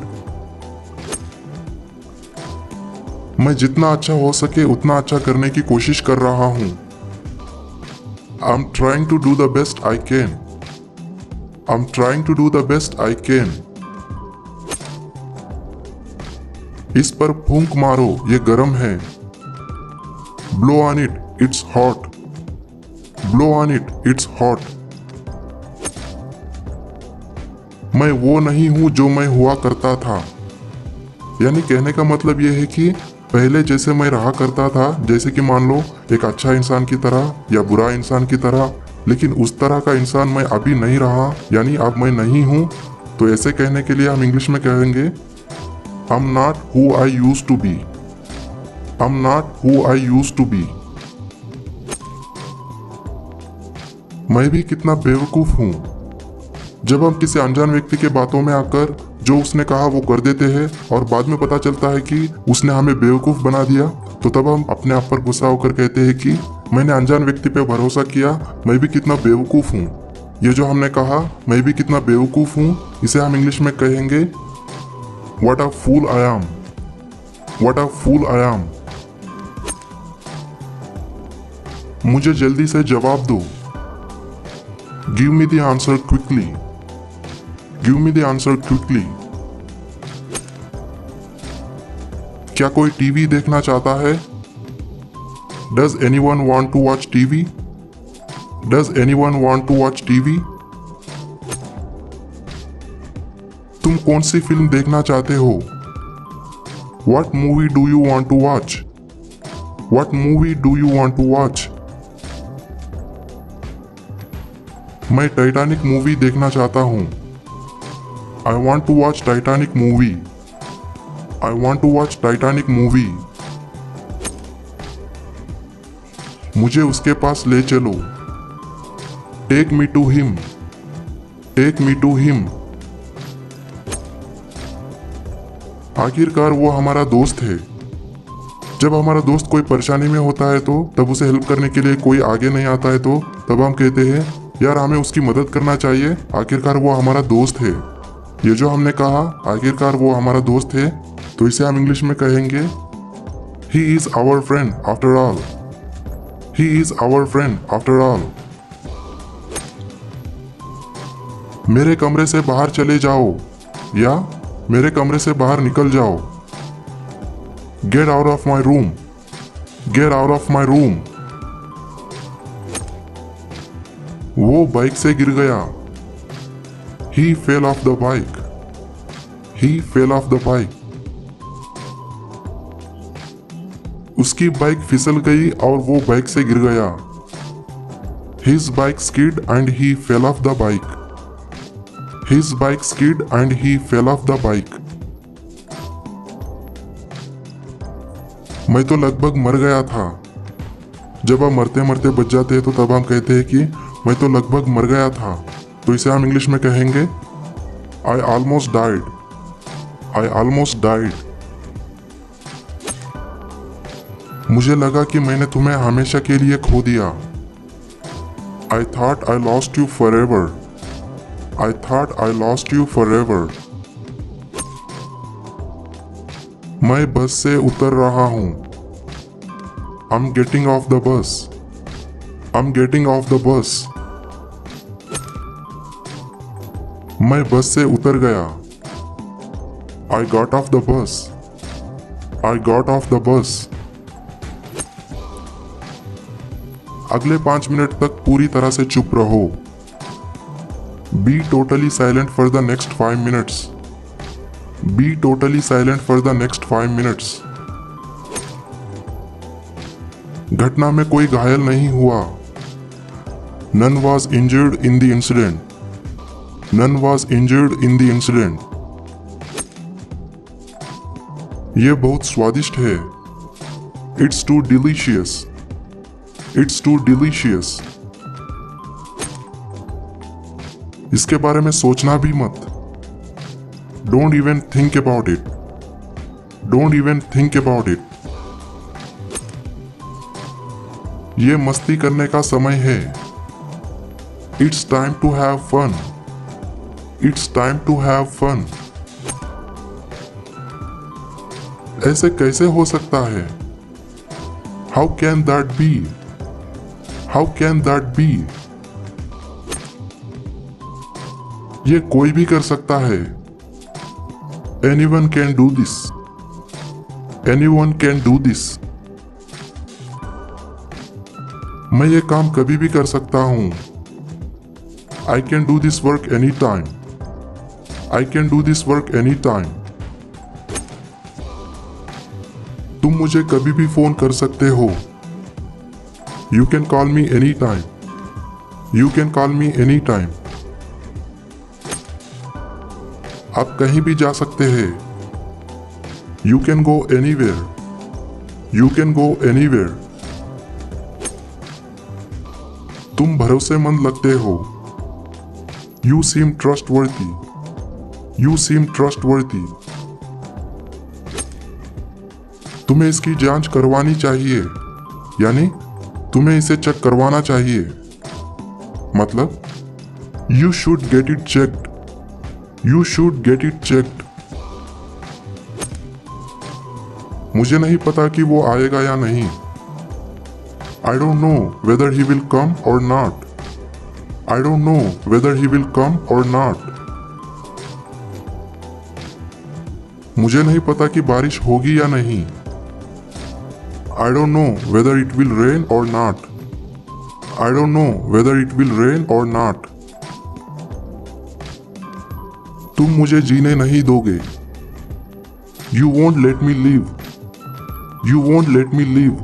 मैं जितना अच्छा हो सके उतना अच्छा करने की कोशिश कर रहा हूं। I am trying to do the best I can. I am trying to do the best I can. इस पर फूंक मारो, ये गर्म है। Blow on it, it's hot. Blow on it, it's hot. मैं वो नहीं हूं जो मैं हुआ करता था। यानी कहने का मतलब यह है कि पहले जैसे मैं रहा करता था, जैसे कि मान लो एक अच्छा इंसान की तरह या बुरा इंसान की तरह, लेकिन उस तरह का इंसान मैं अभी नहीं रहा, यानी अब मैं नहीं हूं। तो ऐसे कहने के लिए हम इंग्लिश में कहेंगे I am not who I used to be. I am not who I used to be. मैं भी कितना बेवकूफ हूं। जब हम किसी अनजान व्यक्ति के बातों में आकर जो उसने कहा वो कर देते हैं और बाद में पता चलता है कि उसने हमें बेवकूफ बना दिया, तो तब हम अपने आप पर गुस्सा होकर कहते हैं कि मैंने अनजान व्यक्ति पे भरोसा किया, मैं भी कितना बेवकूफ हूँ। ये जो हमने कहा मैं भी कितना बेवकूफ हूँ, इसे हम इंग्लिश में कहेंगे what a fool I am. What a fool I am. मुझे जल्दी से जवाब दो। Give me the answer quickly. Give me the answer quickly. क्या कोई टीवी देखना चाहता है? Does anyone want to watch TV? Does anyone want to watch TV? तुम कौन सी फिल्म देखना चाहते हो? What movie do you want to watch? What movie do you want to watch? मैं टाइटैनिक मूवी देखना चाहता हूँ। I want to watch Titanic movie. I want to watch Titanic movie. मुझे उसके पास ले चलो। Take me to him. Take me to him. आखिरकार वो हमारा दोस्त है। जब हमारा दोस्त कोई परेशानी में होता है तो तब उसे हेल्प करने के लिए कोई आगे नहीं आता है, तो तब हम कहते हैं यार हमें उसकी मदद करना चाहिए, आखिरकार वो हमारा दोस्त है। ये जो हमने कहा आखिरकार वो हमारा दोस्त है, तो इसे हम इंग्लिश में कहेंगे he is our friend after all. He is our friend after all. मेरे कमरे से बाहर चले जाओ या मेरे कमरे से बाहर निकल जाओ। Get out of my room. Get out of my room. वो बाइक से गिर गया। He fell off the bike. He fell off the bike. उसकी बाइक फिसल गई और वो बाइक से गिर गया। His bike skid and he fell off the bike. His bike skid and he fell off the bike. मैं तो लगभग मर गया था। जब हम मरते मरते बच जाते हैं तो तब हम कहते हैं कि मैं तो लगभग मर गया था, तो इसे हम इंग्लिश में कहेंगे I almost died. I almost died. मुझे लगा कि मैंने तुम्हें हमेशा के लिए खो दिया। I thought I lost you for ever. I thought I lost you for ever. मैं बस से उतर रहा हूं। I am getting off the bus. I am getting off the bus. मैं बस से उतर गया। I got off the bus. I got off the bus. अगले 5 मिनट तक पूरी तरह से चुप रहो। Be totally silent for the next 5 minutes. Be totally silent for the next 5 minutes. घटना में कोई घायल नहीं हुआ। None was injured in the incident. None was injured in the incident. ये बहुत स्वादिष्ट है। It's too delicious. It's too delicious. इसके बारे में सोचना भी मत। Don't even think about it. Don't even think about it. ये मस्ती करने का समय है। It's time to have fun. It's time to have fun. ऐसे कैसे हो सकता है? How can that be? How can that be? ये कोई भी कर सकता है। Anyone can do this. Anyone can do this. मैं ये काम कभी भी कर सकता हूं। I can do this work any time. I can do this work any time. तुम मुझे कभी भी फोन कर सकते हो। You can call me any time. You can call me any time. आप कहीं भी जा सकते हैं। You can go anywhere. You can go anywhere. तुम भरोसेमंद लगते हो। You seem trustworthy. You seem trustworthy. तुम्हें इसकी जांच करवानी चाहिए, यानी तुम्हें इसे चेक करवाना चाहिए। मतलब you should get it checked. You should get it checked. मुझे नहीं पता कि वो आएगा या नहीं। I don't know whether he will come or not. I don't know whether he will come or not. मुझे नहीं पता कि बारिश होगी या नहीं। I don't know whether it will rain or not. I don't know whether it will rain or not. तुम मुझे जीने नहीं दोगे। You won't let me live. You won't let me live.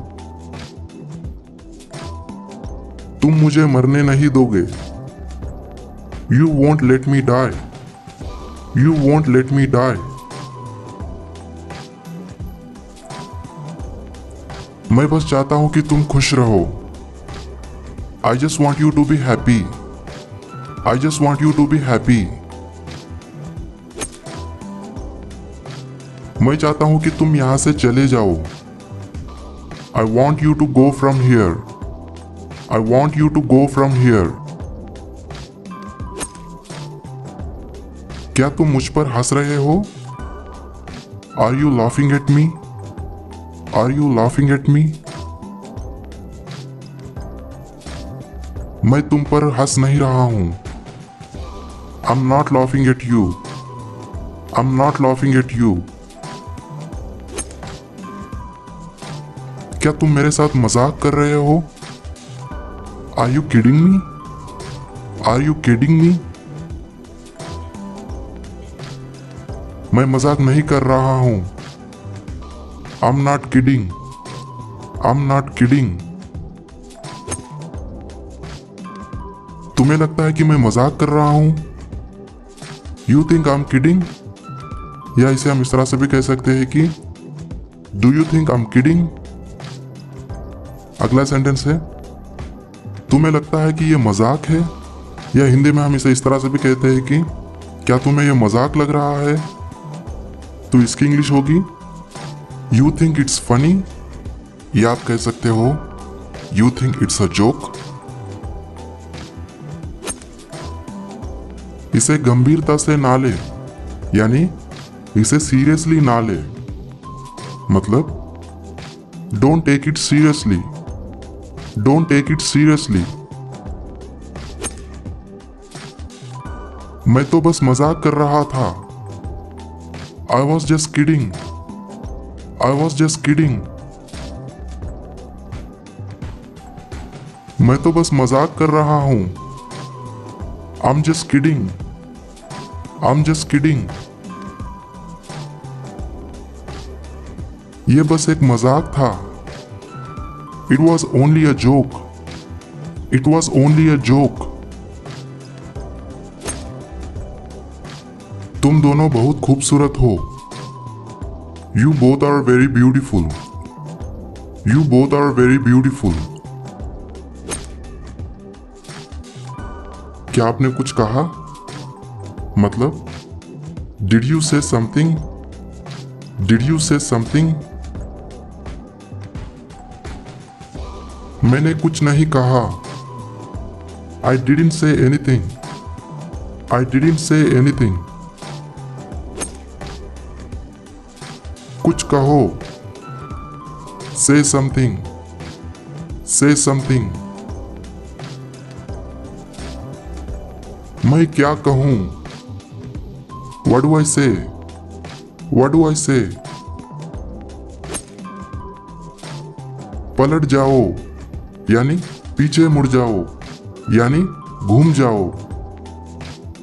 तुम मुझे मरने नहीं दोगे। You won't let me die. You won't let me die. मैं बस चाहता हूं कि तुम खुश रहो। I just want you to be happy. I just want you to be happy. मैं चाहता हूं कि तुम यहां से चले जाओ। I want you to go from here. I want you to go from here. क्या तुम मुझ पर हंस रहे हो? Are you laughing at me? Are you laughing at me? मैं तुम पर हंस नहीं रहा हूं। I'm not laughing at you. I'm not laughing at you. क्या तुम मेरे साथ मजाक कर रहे हो? Are you kidding me? Are you kidding me? मैं मजाक नहीं कर रहा हूं। I'm not kidding. I'm not kidding. तुम्हें लगता है कि मैं मजाक कर रहा हूं? You think I'm kidding? या इसे हम इस तरह से भी कह सकते हैं कि Do you think I'm kidding? अगला सेंटेंस है तुम्हें लगता है कि ये मजाक है, या हिंदी में हम इसे इस तरह से भी कहते हैं कि क्या तुम्हें ये मजाक लग रहा है? तो इसकी इंग्लिश होगी You think it's funny? या आप कह सकते हो You think it's a joke? इसे गंभीरता से ना ले, यानी इसे सीरियसली ना ले। मतलब Don't take it seriously. Don't take it seriously. मैं तो बस मजाक कर रहा था। I was just kidding. I was just kidding. मैं तो बस मजाक कर रहा हूं। I'm just kidding. I'm just kidding. ये बस एक मजाक था। It was only a joke. It was only a joke. तुम दोनों बहुत खूबसूरत हो। You both are very beautiful. You both are very beautiful. क्या आपने कुछ कहा? मतलब डिड यू से समथिंग, डिड यू से समथिंग। मैंने कुछ नहीं कहा। I didn't say anything, I didn't say anything. कुछ कहो, से समथिंग, से समथिंग। मैं क्या कहूं, व्हाट डू आई से, व्हाट डू आई से। पलट जाओ यानी पीछे मुड़ जाओ, यानी घूम जाओ।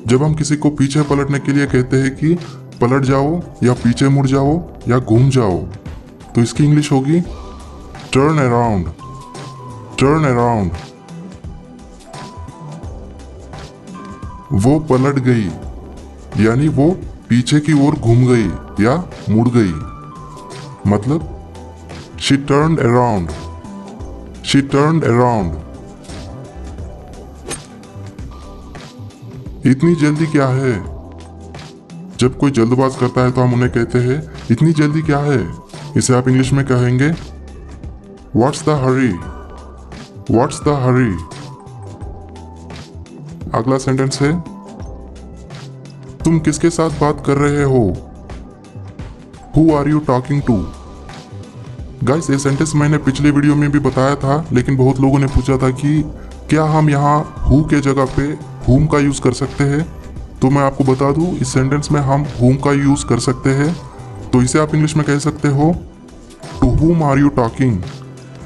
जब हम किसी को पीछे पलटने के लिए कहते हैं कि पलट जाओ या पीछे मुड़ जाओ या घूम जाओ, तो इसकी इंग्लिश होगी टर्न अराउंड, टर्न अराउंड। वो पलट गई यानी वो पीछे की ओर घूम गई या मुड़ गई। मतलब she turned around, she turned around. इतनी जल्दी क्या है। जब कोई जल्दबाज करता है तो हम उन्हें कहते हैं इतनी जल्दी क्या है। इसे आप इंग्लिश में कहेंगे what's the hurry, what's the hurry. अगला सेंटेंस है तुम किसके साथ बात कर रहे हो, who are you talking to. Guys ये सेंटेंस मैंने पिछले वीडियो में भी बताया था, लेकिन बहुत लोगों ने पूछा था कि क्या हम यहाँ हु के जगह पे हुम का यूज कर सकते हैं। तो मैं आपको बता दूं इस सेंटेंस में हम हुम का यूज कर सकते हैं। तो इसे आप इंग्लिश में कह सकते हो to whom are you talking,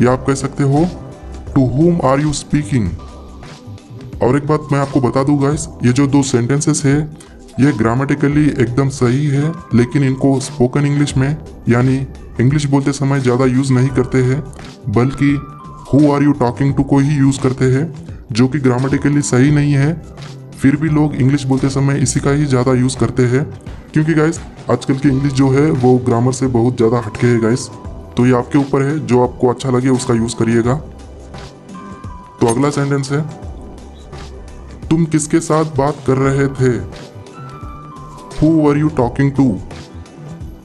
या आप कह सकते हो to whom are you speaking. और एक बात मैं आपको बता दूं गाइस, ये जो दो सेंटेंसेस है ये ग्रामेटिकली एकदम सही है, लेकिन इनको स्पोकन इंग्लिश में यानी इंग्लिश बोलते समय ज़्यादा यूज़ नहीं करते हैं, बल्कि who are you talking to को ही यूज़ करते हैं, जो कि ग्रामेटिकली सही नहीं है। फिर भी लोग इंग्लिश बोलते समय इसी का ही ज़्यादा यूज़ करते हैं, क्योंकि गाइस आजकल की इंग्लिश जो है वो ग्रामर से बहुत ज़्यादा हटके है गाइस। तो ये आपके ऊपर है, जो आपको अच्छा लगे उसका यूज़ करिएगा। तो अगला सेंटेंस है तुम किसके साथ बात कर रहे थे, who were you talking to.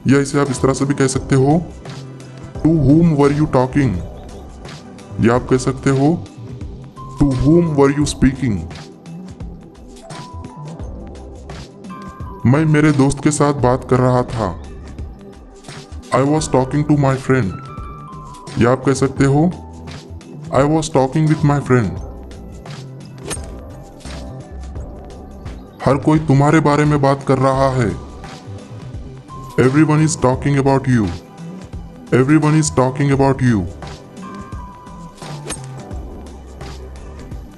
या इसे आप इस तरह से भी कह सकते हो to whom were you talking, या आप कह सकते हो to whom were you speaking. मैं मेरे दोस्त के साथ बात कर रहा था, I was talking to my friend. या आप कह सकते हो I was talking with my friend. हर कोई तुम्हारे बारे में बात कर रहा है, everyone is talking about you, everyone is talking about you.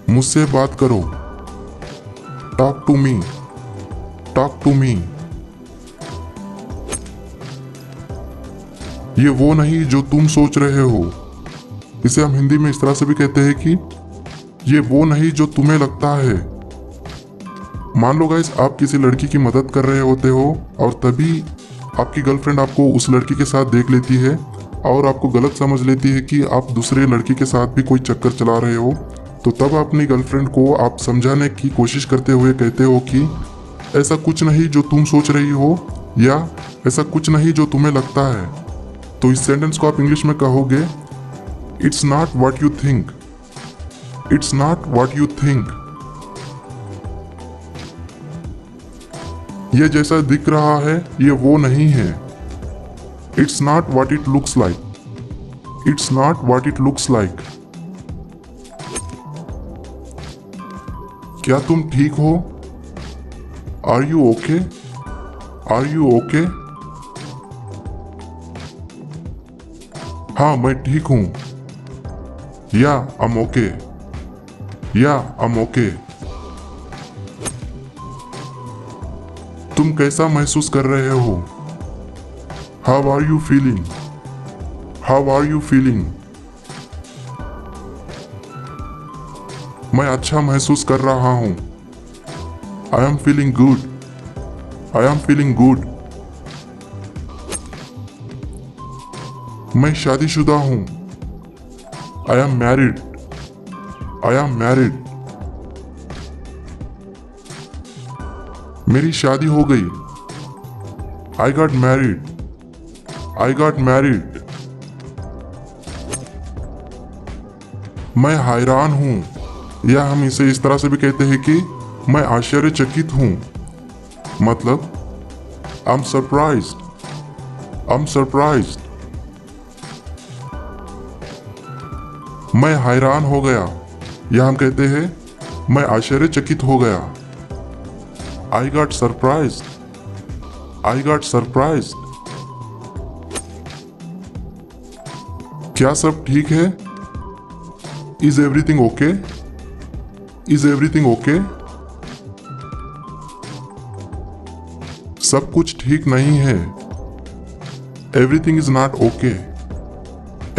मुझसे बात करो, talk to me, talk to me. ये वो नहीं जो तुम सोच रहे हो। इसे हम हिंदी में इस तरह से भी कहते हैं कि ये वो नहीं जो तुम्हें लगता है। मान लो गाइस आप किसी लड़की की मदद कर रहे होते हो और तभी आपकी गर्लफ्रेंड आपको उस लड़की के साथ देख लेती है और आपको गलत समझ लेती है कि आप दूसरे लड़की के साथ भी कोई चक्कर चला रहे हो। तो तब अपनी गर्लफ्रेंड को आप समझाने की कोशिश करते हुए कहते हो कि ऐसा कुछ नहीं जो तुम सोच रही हो, या ऐसा कुछ नहीं जो तुम्हें लगता है। तो इस सेंटेंस को आप इंग्लिश में कहोगे it's not what you think, it's not what you think. ये जैसा दिख रहा है ये वो नहीं है। It's not what it looks like, it's not what it looks like. क्या तुम ठीक हो, are you okay, are you okay. हाँ मैं ठीक हूं, या आई एम ओके, या आई एम ओके। तुम कैसा महसूस कर रहे हो, how are you feeling, how are you feeling. मैं अच्छा महसूस कर रहा हूं, I am feeling good, I am feeling good. मैं शादीशुदा हूं, I am married, I am married. मेरी शादी हो गई। I got married. I got married. मैं हैरान हूं, या हम इसे इस तरह से भी कहते हैं कि मैं आश्चर्यचकित हूं। मतलब I am surprised. I am surprised. मैं हैरान हो गया, या हम कहते हैं मैं आश्चर्यचकित हो गया। I got surprised. I got surprised. क्या सब ठीक है? Is everything okay? Is everything okay? सब कुछ ठीक नहीं है। Everything is not okay.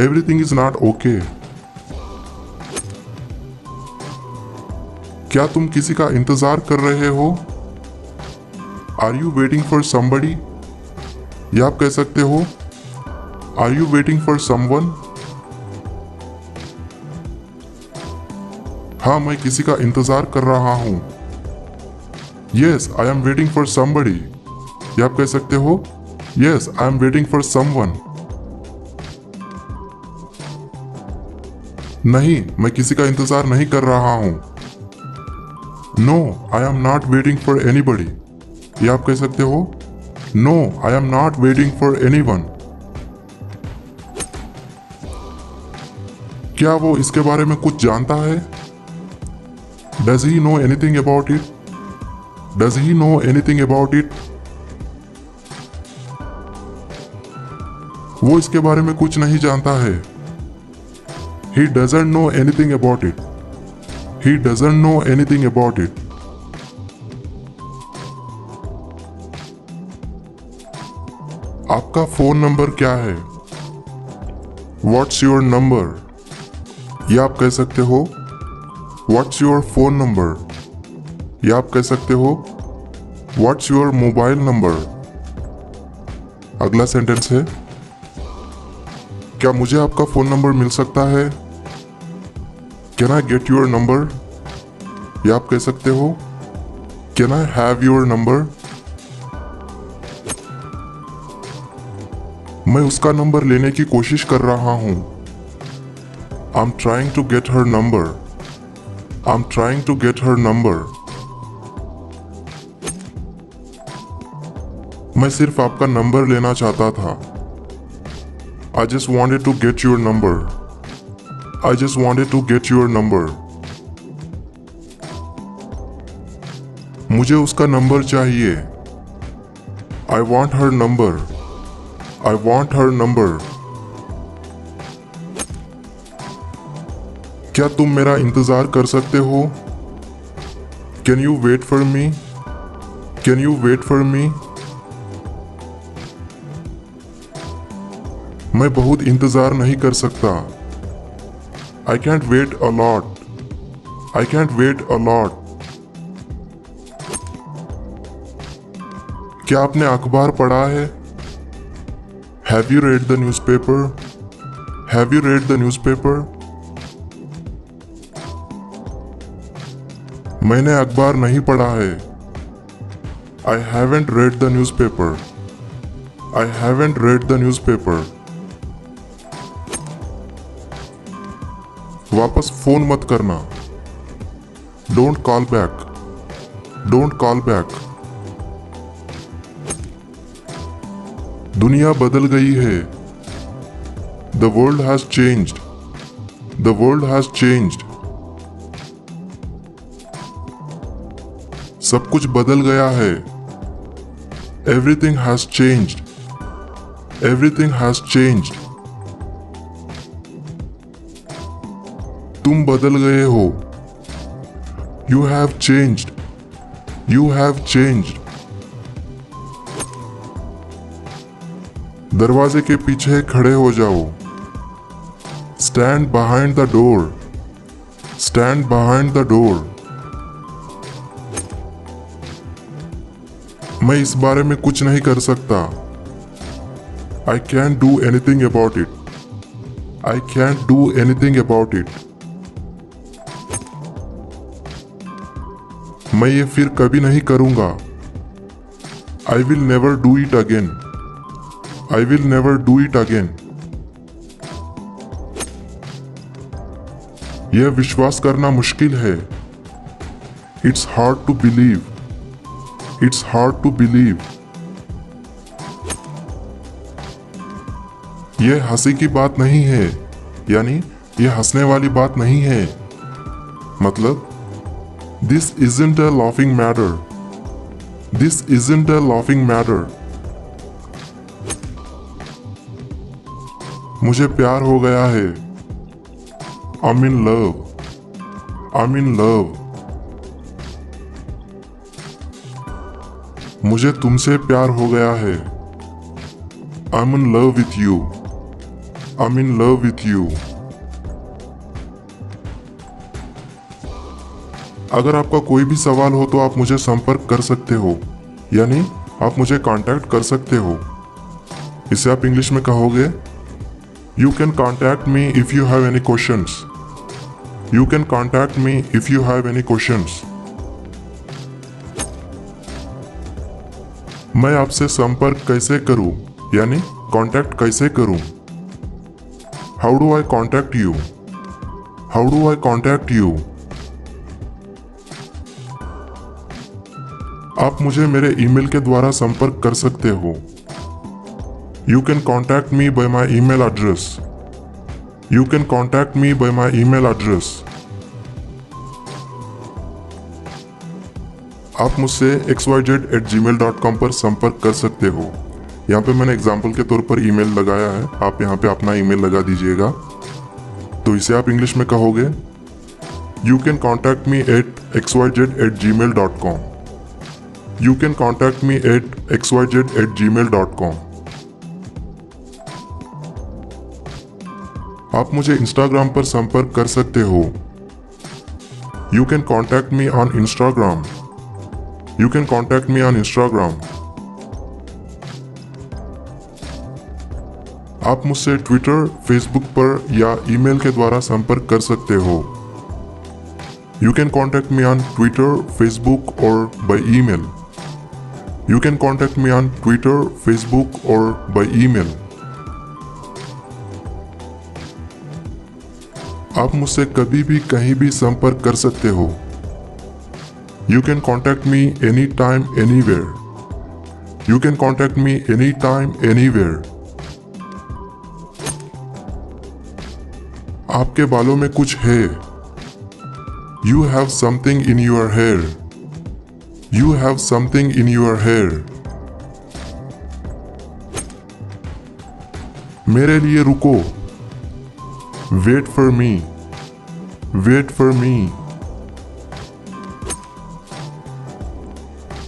Everything is not okay. क्या तुम किसी का इंतजार कर रहे हो? Are you waiting for somebody? या आप कह सकते हो are you waiting for someone? हाँ, मैं किसी का इंतजार कर रहा हूं। Yes, I am waiting for somebody. या आप कह सकते हो yes, I am waiting for someone. नहीं, मैं किसी का इंतजार नहीं कर रहा हूं। No, I am not waiting for anybody. या आप कह सकते हो no, I am not waiting for anyone. क्या वो इसके बारे में कुछ जानता है? Does he know anything about it? Does he know anything about it? वो इसके बारे में कुछ नहीं जानता है। He doesn't know anything about it. He doesn't know anything about it. आपका फोन नंबर क्या है? What's your number? या आप कह सकते हो What's your phone number? या आप कह सकते हो What's your mobile number? अगला सेंटेंस है क्या मुझे आपका फोन नंबर मिल सकता है? Can I get your number? या आप कह सकते हो Can I have your number? मैं उसका नंबर लेने की कोशिश कर रहा हूं। I'm trying to get her number. I'm trying to get her number. मैं सिर्फ आपका नंबर लेना चाहता था। I just wanted to get your number. I just wanted to get your number. मुझे उसका नंबर चाहिए। I want her number. I want her number. क्या तुम मेरा इंतजार कर सकते हो? Can you wait for me? Can you wait for me? मैं बहुत इंतजार नहीं कर सकता। I can't wait a lot. I can't wait a lot. क्या आपने अखबार पढ़ा है? Have you read the newspaper? Have you read the newspaper? मैंने अखबार नहीं पढ़ा है। I haven't read the newspaper. I haven't read the newspaper. वापस फोन मत करना। Don't call back. Don't call back. दुनिया बदल गई है। The world has changed. The world has changed. सब कुछ बदल गया है। Everything has changed. Everything has changed. तुम बदल गए हो। You have changed. You have changed. दरवाजे के पीछे खड़े हो जाओ। Stand behind the door. Stand behind the door. मैं इस बारे में कुछ नहीं कर सकता। I can't do anything about it. I can't do anything about it. मैं ये फिर कभी नहीं करूंगा। I will never do it again. I will never do it again. यह विश्वास करना मुश्किल है. It's hard to believe. It's hard to believe. यह हंसी की बात नहीं है, यानी यह हंसने वाली बात नहीं है. मतलब This isn't a laughing matter. This isn't a laughing matter. मुझे प्यार हो गया है. I'm in love. I'm in love. मुझे तुमसे प्यार हो गया है. I'm in love with you. I'm in love with you. अगर आपका कोई भी सवाल हो तो आप मुझे संपर्क कर सकते हो, यानी आप मुझे कांटेक्ट कर सकते हो. इसे आप इंग्लिश में कहोगे, You can contact me if you have any questions. You can contact me if you have any questions. मैं आपसे संपर्क कैसे करूं, यानी कांटेक्ट कैसे करूं. How do I contact you? How do I contact you? आप मुझे मेरे ईमेल के द्वारा संपर्क कर सकते हो. You can contact me by my email address. You can contact me by my email address. आप मुझसे xyz@gmail.com पर संपर्क कर सकते हो. यहाँ पे मैंने एग्जाम्पल के तौर पर ईमेल लगाया है, आप यहाँ पे अपना ईमेल लगा दीजिएगा. तो इसे आप इंग्लिश में कहोगे, You can contact me at xyz@gmail.com. You can contact me at xyz@gmail.com. आप मुझे इंस्टाग्राम पर संपर्क कर सकते हो. You can contact me on Instagram. You can contact me on Instagram. आप मुझसे ट्विटर, फेसबुक पर या ईमेल के द्वारा संपर्क कर सकते हो. You can contact me on Twitter, Facebook or by email. You can contact me on Twitter, Facebook or by email. आप मुझसे कभी भी कहीं भी संपर्क कर सकते हो. You can contact me anytime, anywhere. You can contact me anytime, anywhere. आपके बालों में कुछ है. You have something in your hair. You have something in your hair. मेरे लिए रुको. Wait for me. Wait for me.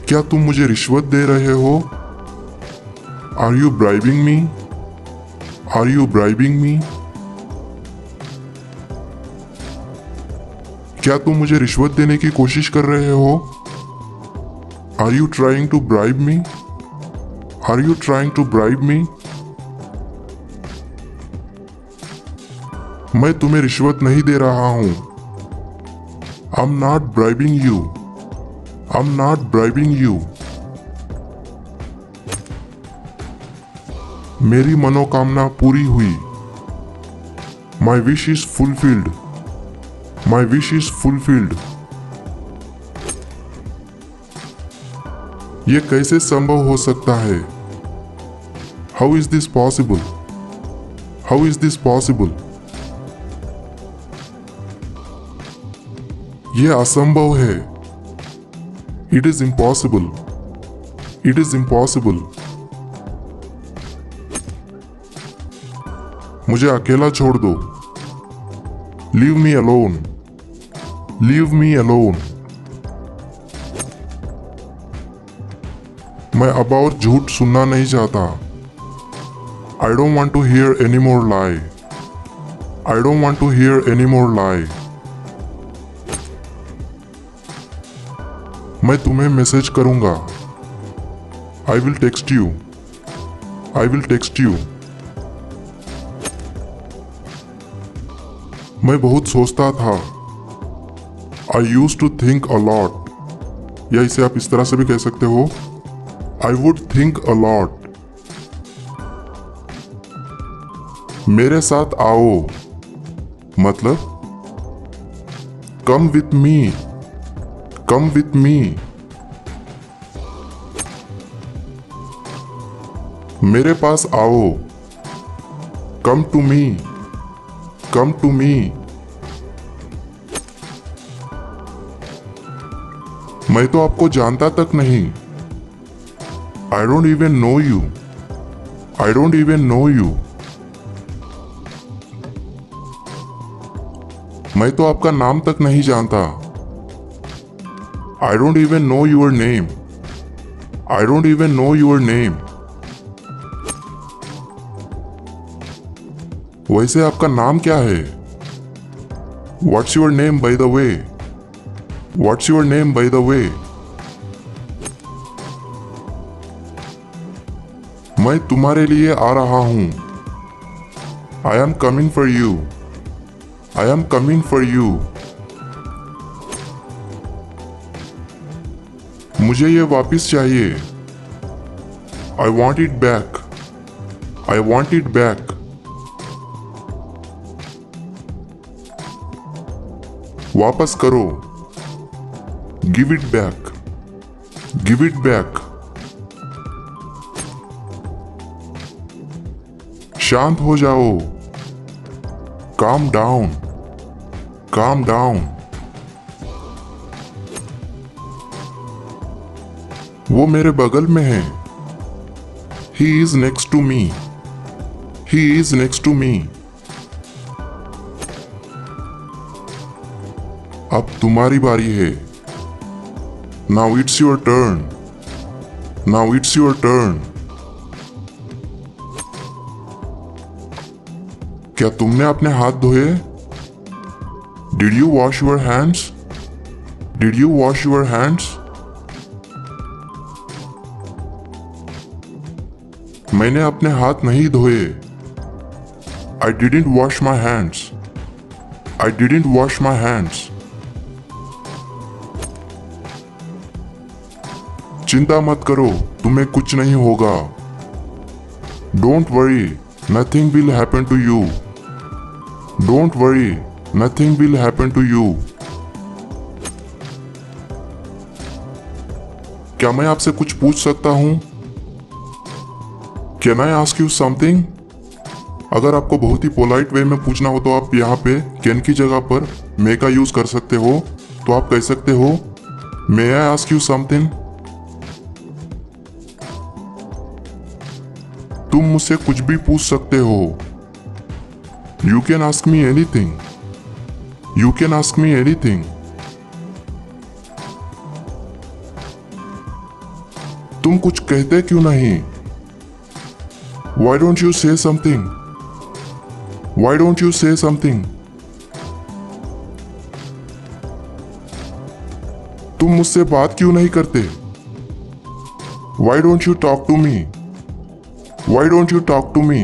क्या तुम मुझे रिश्वत दे रहे हो? Are you bribing me? Are you bribing me? क्या तुम मुझे रिश्वत देने की कोशिश कर रहे हो? Are you trying to bribe me? Are you trying to bribe me? मैं तुम्हें रिश्वत नहीं दे रहा हूं. I'm not bribing you. I'm not bribing you. मेरी मनोकामना पूरी हुई. My wish is fulfilled. My wish is fulfilled. ये कैसे संभव हो सकता है? How is this possible? How is this possible? ये असंभव है. It is impossible. It is impossible. मुझे अकेला छोड़ दो. Leave me alone. Leave me alone. मैं अब और झूठ सुनना नहीं चाहता. I don't want to hear any more lie. I don't want to hear any more lie. मैं तुम्हें मैसेज करूंगा. I will text you. I will text you. मैं बहुत सोचता था. I used to think a lot. या इसे आप इस तरह से भी कह सकते हो, I would think a lot. मेरे साथ आओ, मतलब come with me, come with me. मेरे पास आओ, come to me, come to me. मैं तो आपको जानता तक नहीं। I don't even know you, I don't even know you. मैं तो आपका नाम तक नहीं जानता। I don't even know your name, I don't even know your name. वैसे आपका नाम क्या है? What's your name by the way, what's your name by the way. मैं तुम्हारे लिए आ रहा हूं। I am coming for you, I am coming for you. मुझे ये वापिस चाहिए। I want it back, I want it back. वापस करो, give it back, give it back. शांत हो जाओ, काम डाउन, काम डाउन। वो मेरे बगल में है। He is next to me, he is next to me. अब तुम्हारी बारी है। Now it's your turn, now it's your turn. क्या तुमने अपने हाथ धोए? Did you wash your hands, did you wash your hands. मैंने अपने हाथ नहीं धोए। I didn't wash my hands, I didn't wash my hands. चिंता मत करो, तुम्हें कुछ नहीं होगा। Don't worry, nothing will happen to you, don't worry, nothing will happen to you. क्या मैं आपसे कुछ पूछ सकता हूं? Can I ask you something? अगर आपको बहुत ही पोलाइट वे में पूछना हो तो आप यहाँ पे कैन की जगह पर मे का यूज कर सकते हो। तो आप कह सकते हो, मे आई आस्क यू समथिंग। तुम मुझसे कुछ भी पूछ सकते हो। You can ask me anything, you can ask me anything. तुम कुछ कहते क्यों नहीं? Why don't you say something? Why don't you say something? तुम मुझसे बात क्यों नहीं करते? Why don't you talk to me? Why don't you talk to me?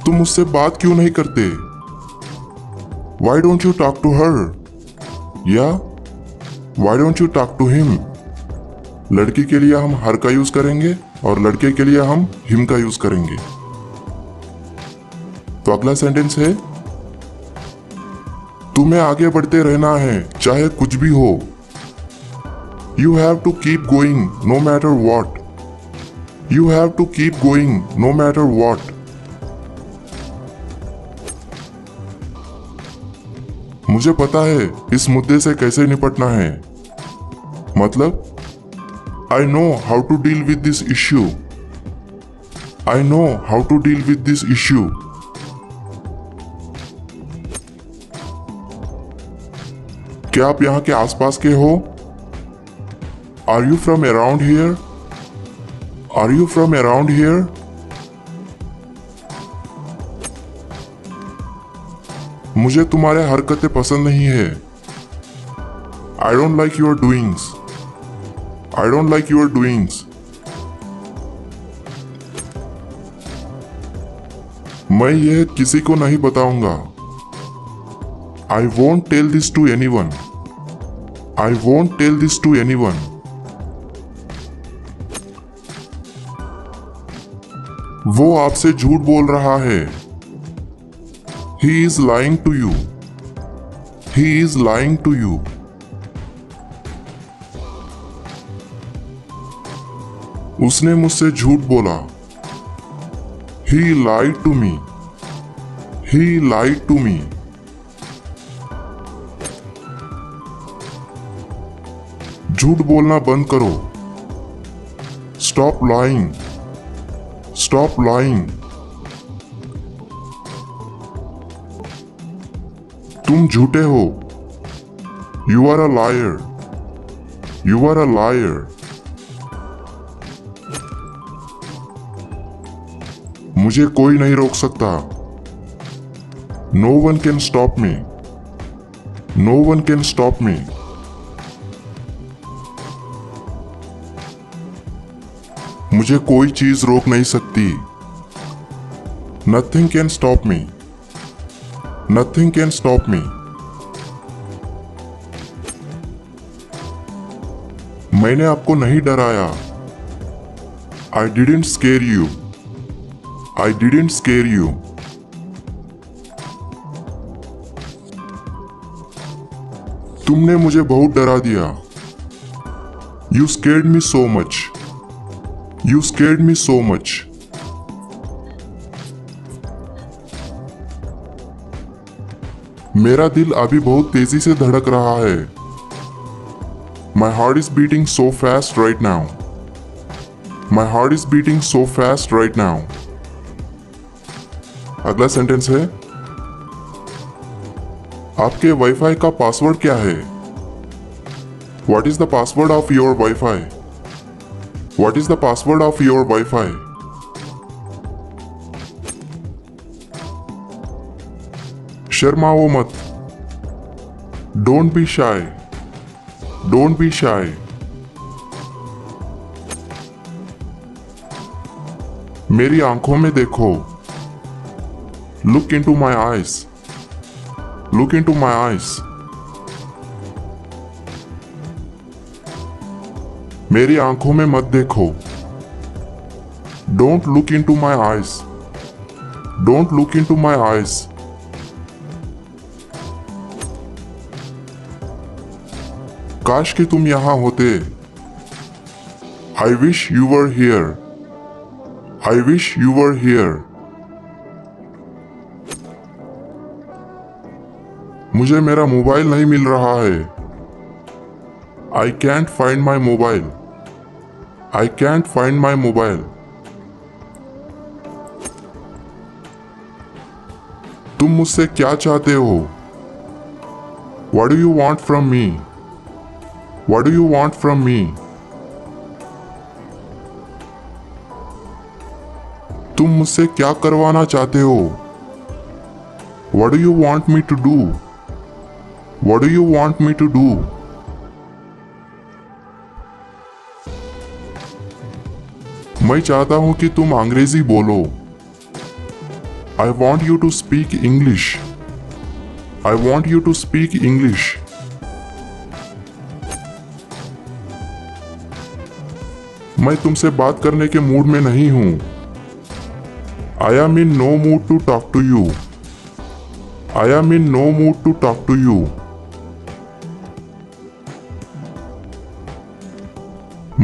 तुम मुझसे बात क्यों नहीं करते? Why don't you talk to her? या Why don't you talk to him? लड़की के लिए हम हर का यूज करेंगे और लड़के के लिए हम हिम का यूज करेंगे। तो अगला सेंटेंस है, तुम्हें आगे बढ़ते रहना है चाहे कुछ भी हो। You have to keep going no matter what, you have to keep going no matter what. मुझे पता है इस मुद्दे से कैसे निपटना है। मतलब I know how to deal with this issue. I know how to deal with this issue. क्या आप यहाँ के आसपास के हो? Are you from around here? Are you from around here? मुझे तुम्हारे हरकतें पसंद नहीं है। I don't like your doings. I don't like your doings. मैं यह किसी को नहीं बताऊंगा। I won't tell this to anyone. I won't tell this to anyone. वो आपसे झूठ बोल रहा है. He is lying to you. He is lying to you. उसने मुझसे झूठ बोला. He lied to me. He lied to me. झूठ बोलना बंद करो. Stop lying. Stop lying. तुम झूठे हो. You are a liar. You are a liar. मुझे कोई नहीं रोक सकता. No one can stop me. No one can stop me. मुझे कोई चीज रोक नहीं सकती. Nothing can stop me. Nothing can stop me. मैंने आपको नहीं डराया. I didn't scare you. I didn't scare you. तुमने मुझे बहुत डरा दिया. You scared me so much. You scared me so much. मेरा दिल अभी बहुत तेजी से धड़क रहा है. My heart is beating so fast right now. My heart is beating so fast right now. अगला सेंटेंस है. आपके वाईफाई का पासवर्ड क्या है? What is the password of your Wi-Fi? What is the password of your Wi-Fi? शर्माओ मत. Don't be shy. Don't be shy. मेरी आंखों में देखो. Look into my eyes. Look into my eyes. मेरी आंखों में मत देखो. Don't look into my eyes. Don't look into my eyes. काश कि तुम यहां होते. I wish you were here. I wish you were here. मुझे मेरा मोबाइल नहीं मिल रहा है. I can't find my mobile. I can't find my mobile. तुम मुझसे क्या चाहते हो? What do you want from me? What do you want from me? तुम मुझसे क्या करवाना चाहते हो? What do you want me to do? What do you want me to do? मैं चाहता हूं कि तुम अंग्रेजी बोलो. I want you to speak English. I want you to speak English. मैं तुमसे बात करने के मूड में नहीं हूं. I am in no mood to talk to you. I am in no mood to talk to you.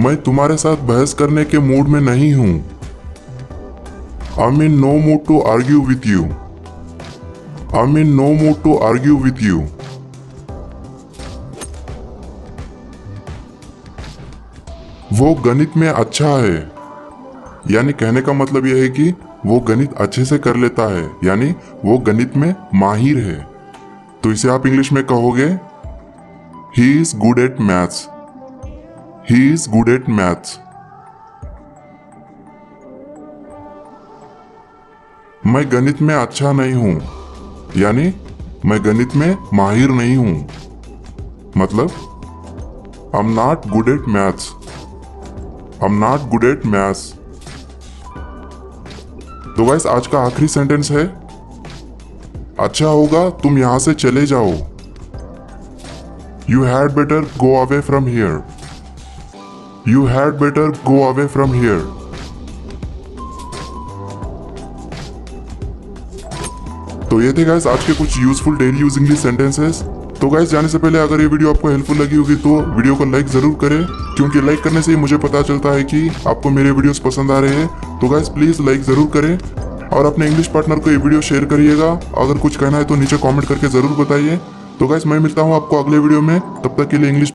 मैं तुम्हारे साथ बहस करने के मूड में नहीं हूं. I'm in no mood to argue with you. I'm in no mood to argue with you. वो गणित में अच्छा है. यानी कहने का मतलब यह है कि वो गणित अच्छे से कर लेता है, यानी वो गणित में माहिर है. तो इसे आप इंग्लिश में कहोगे He is good at maths. He is good at maths. मैं गणित में अच्छा नहीं हूं. यानी मैं गणित में माहिर नहीं हूं. मतलब I'm not good at maths. I'm not good at maths. तो गाइस आज का आखिरी सेंटेंस है. अच्छा होगा तुम यहां से चले जाओ. You had better go away from here. You had better go away from here. तो ये थे गाइस आज के कुछ useful daily use English sentences. तो गाइस जाने से पहले अगर ये वीडियो आपको हेल्पफुल लगी होगी तो वीडियो को लाइक जरूर करें, क्योंकि लाइक करने से ही मुझे पता चलता है कि आपको मेरे वीडियोस पसंद आ रहे हैं। तो गाइस प्लीज लाइक जरूर करें और अपने इंग्लिश पार्टनर को ये वीडियो शेयर करिएगा। अगर कुछ कहना है तो नीचे कमेंट करके जरूर बताइए। तो गाइस मैं मिलता हूँ आपको अगले वीडियो में, तब तक के लिए इंग्लिश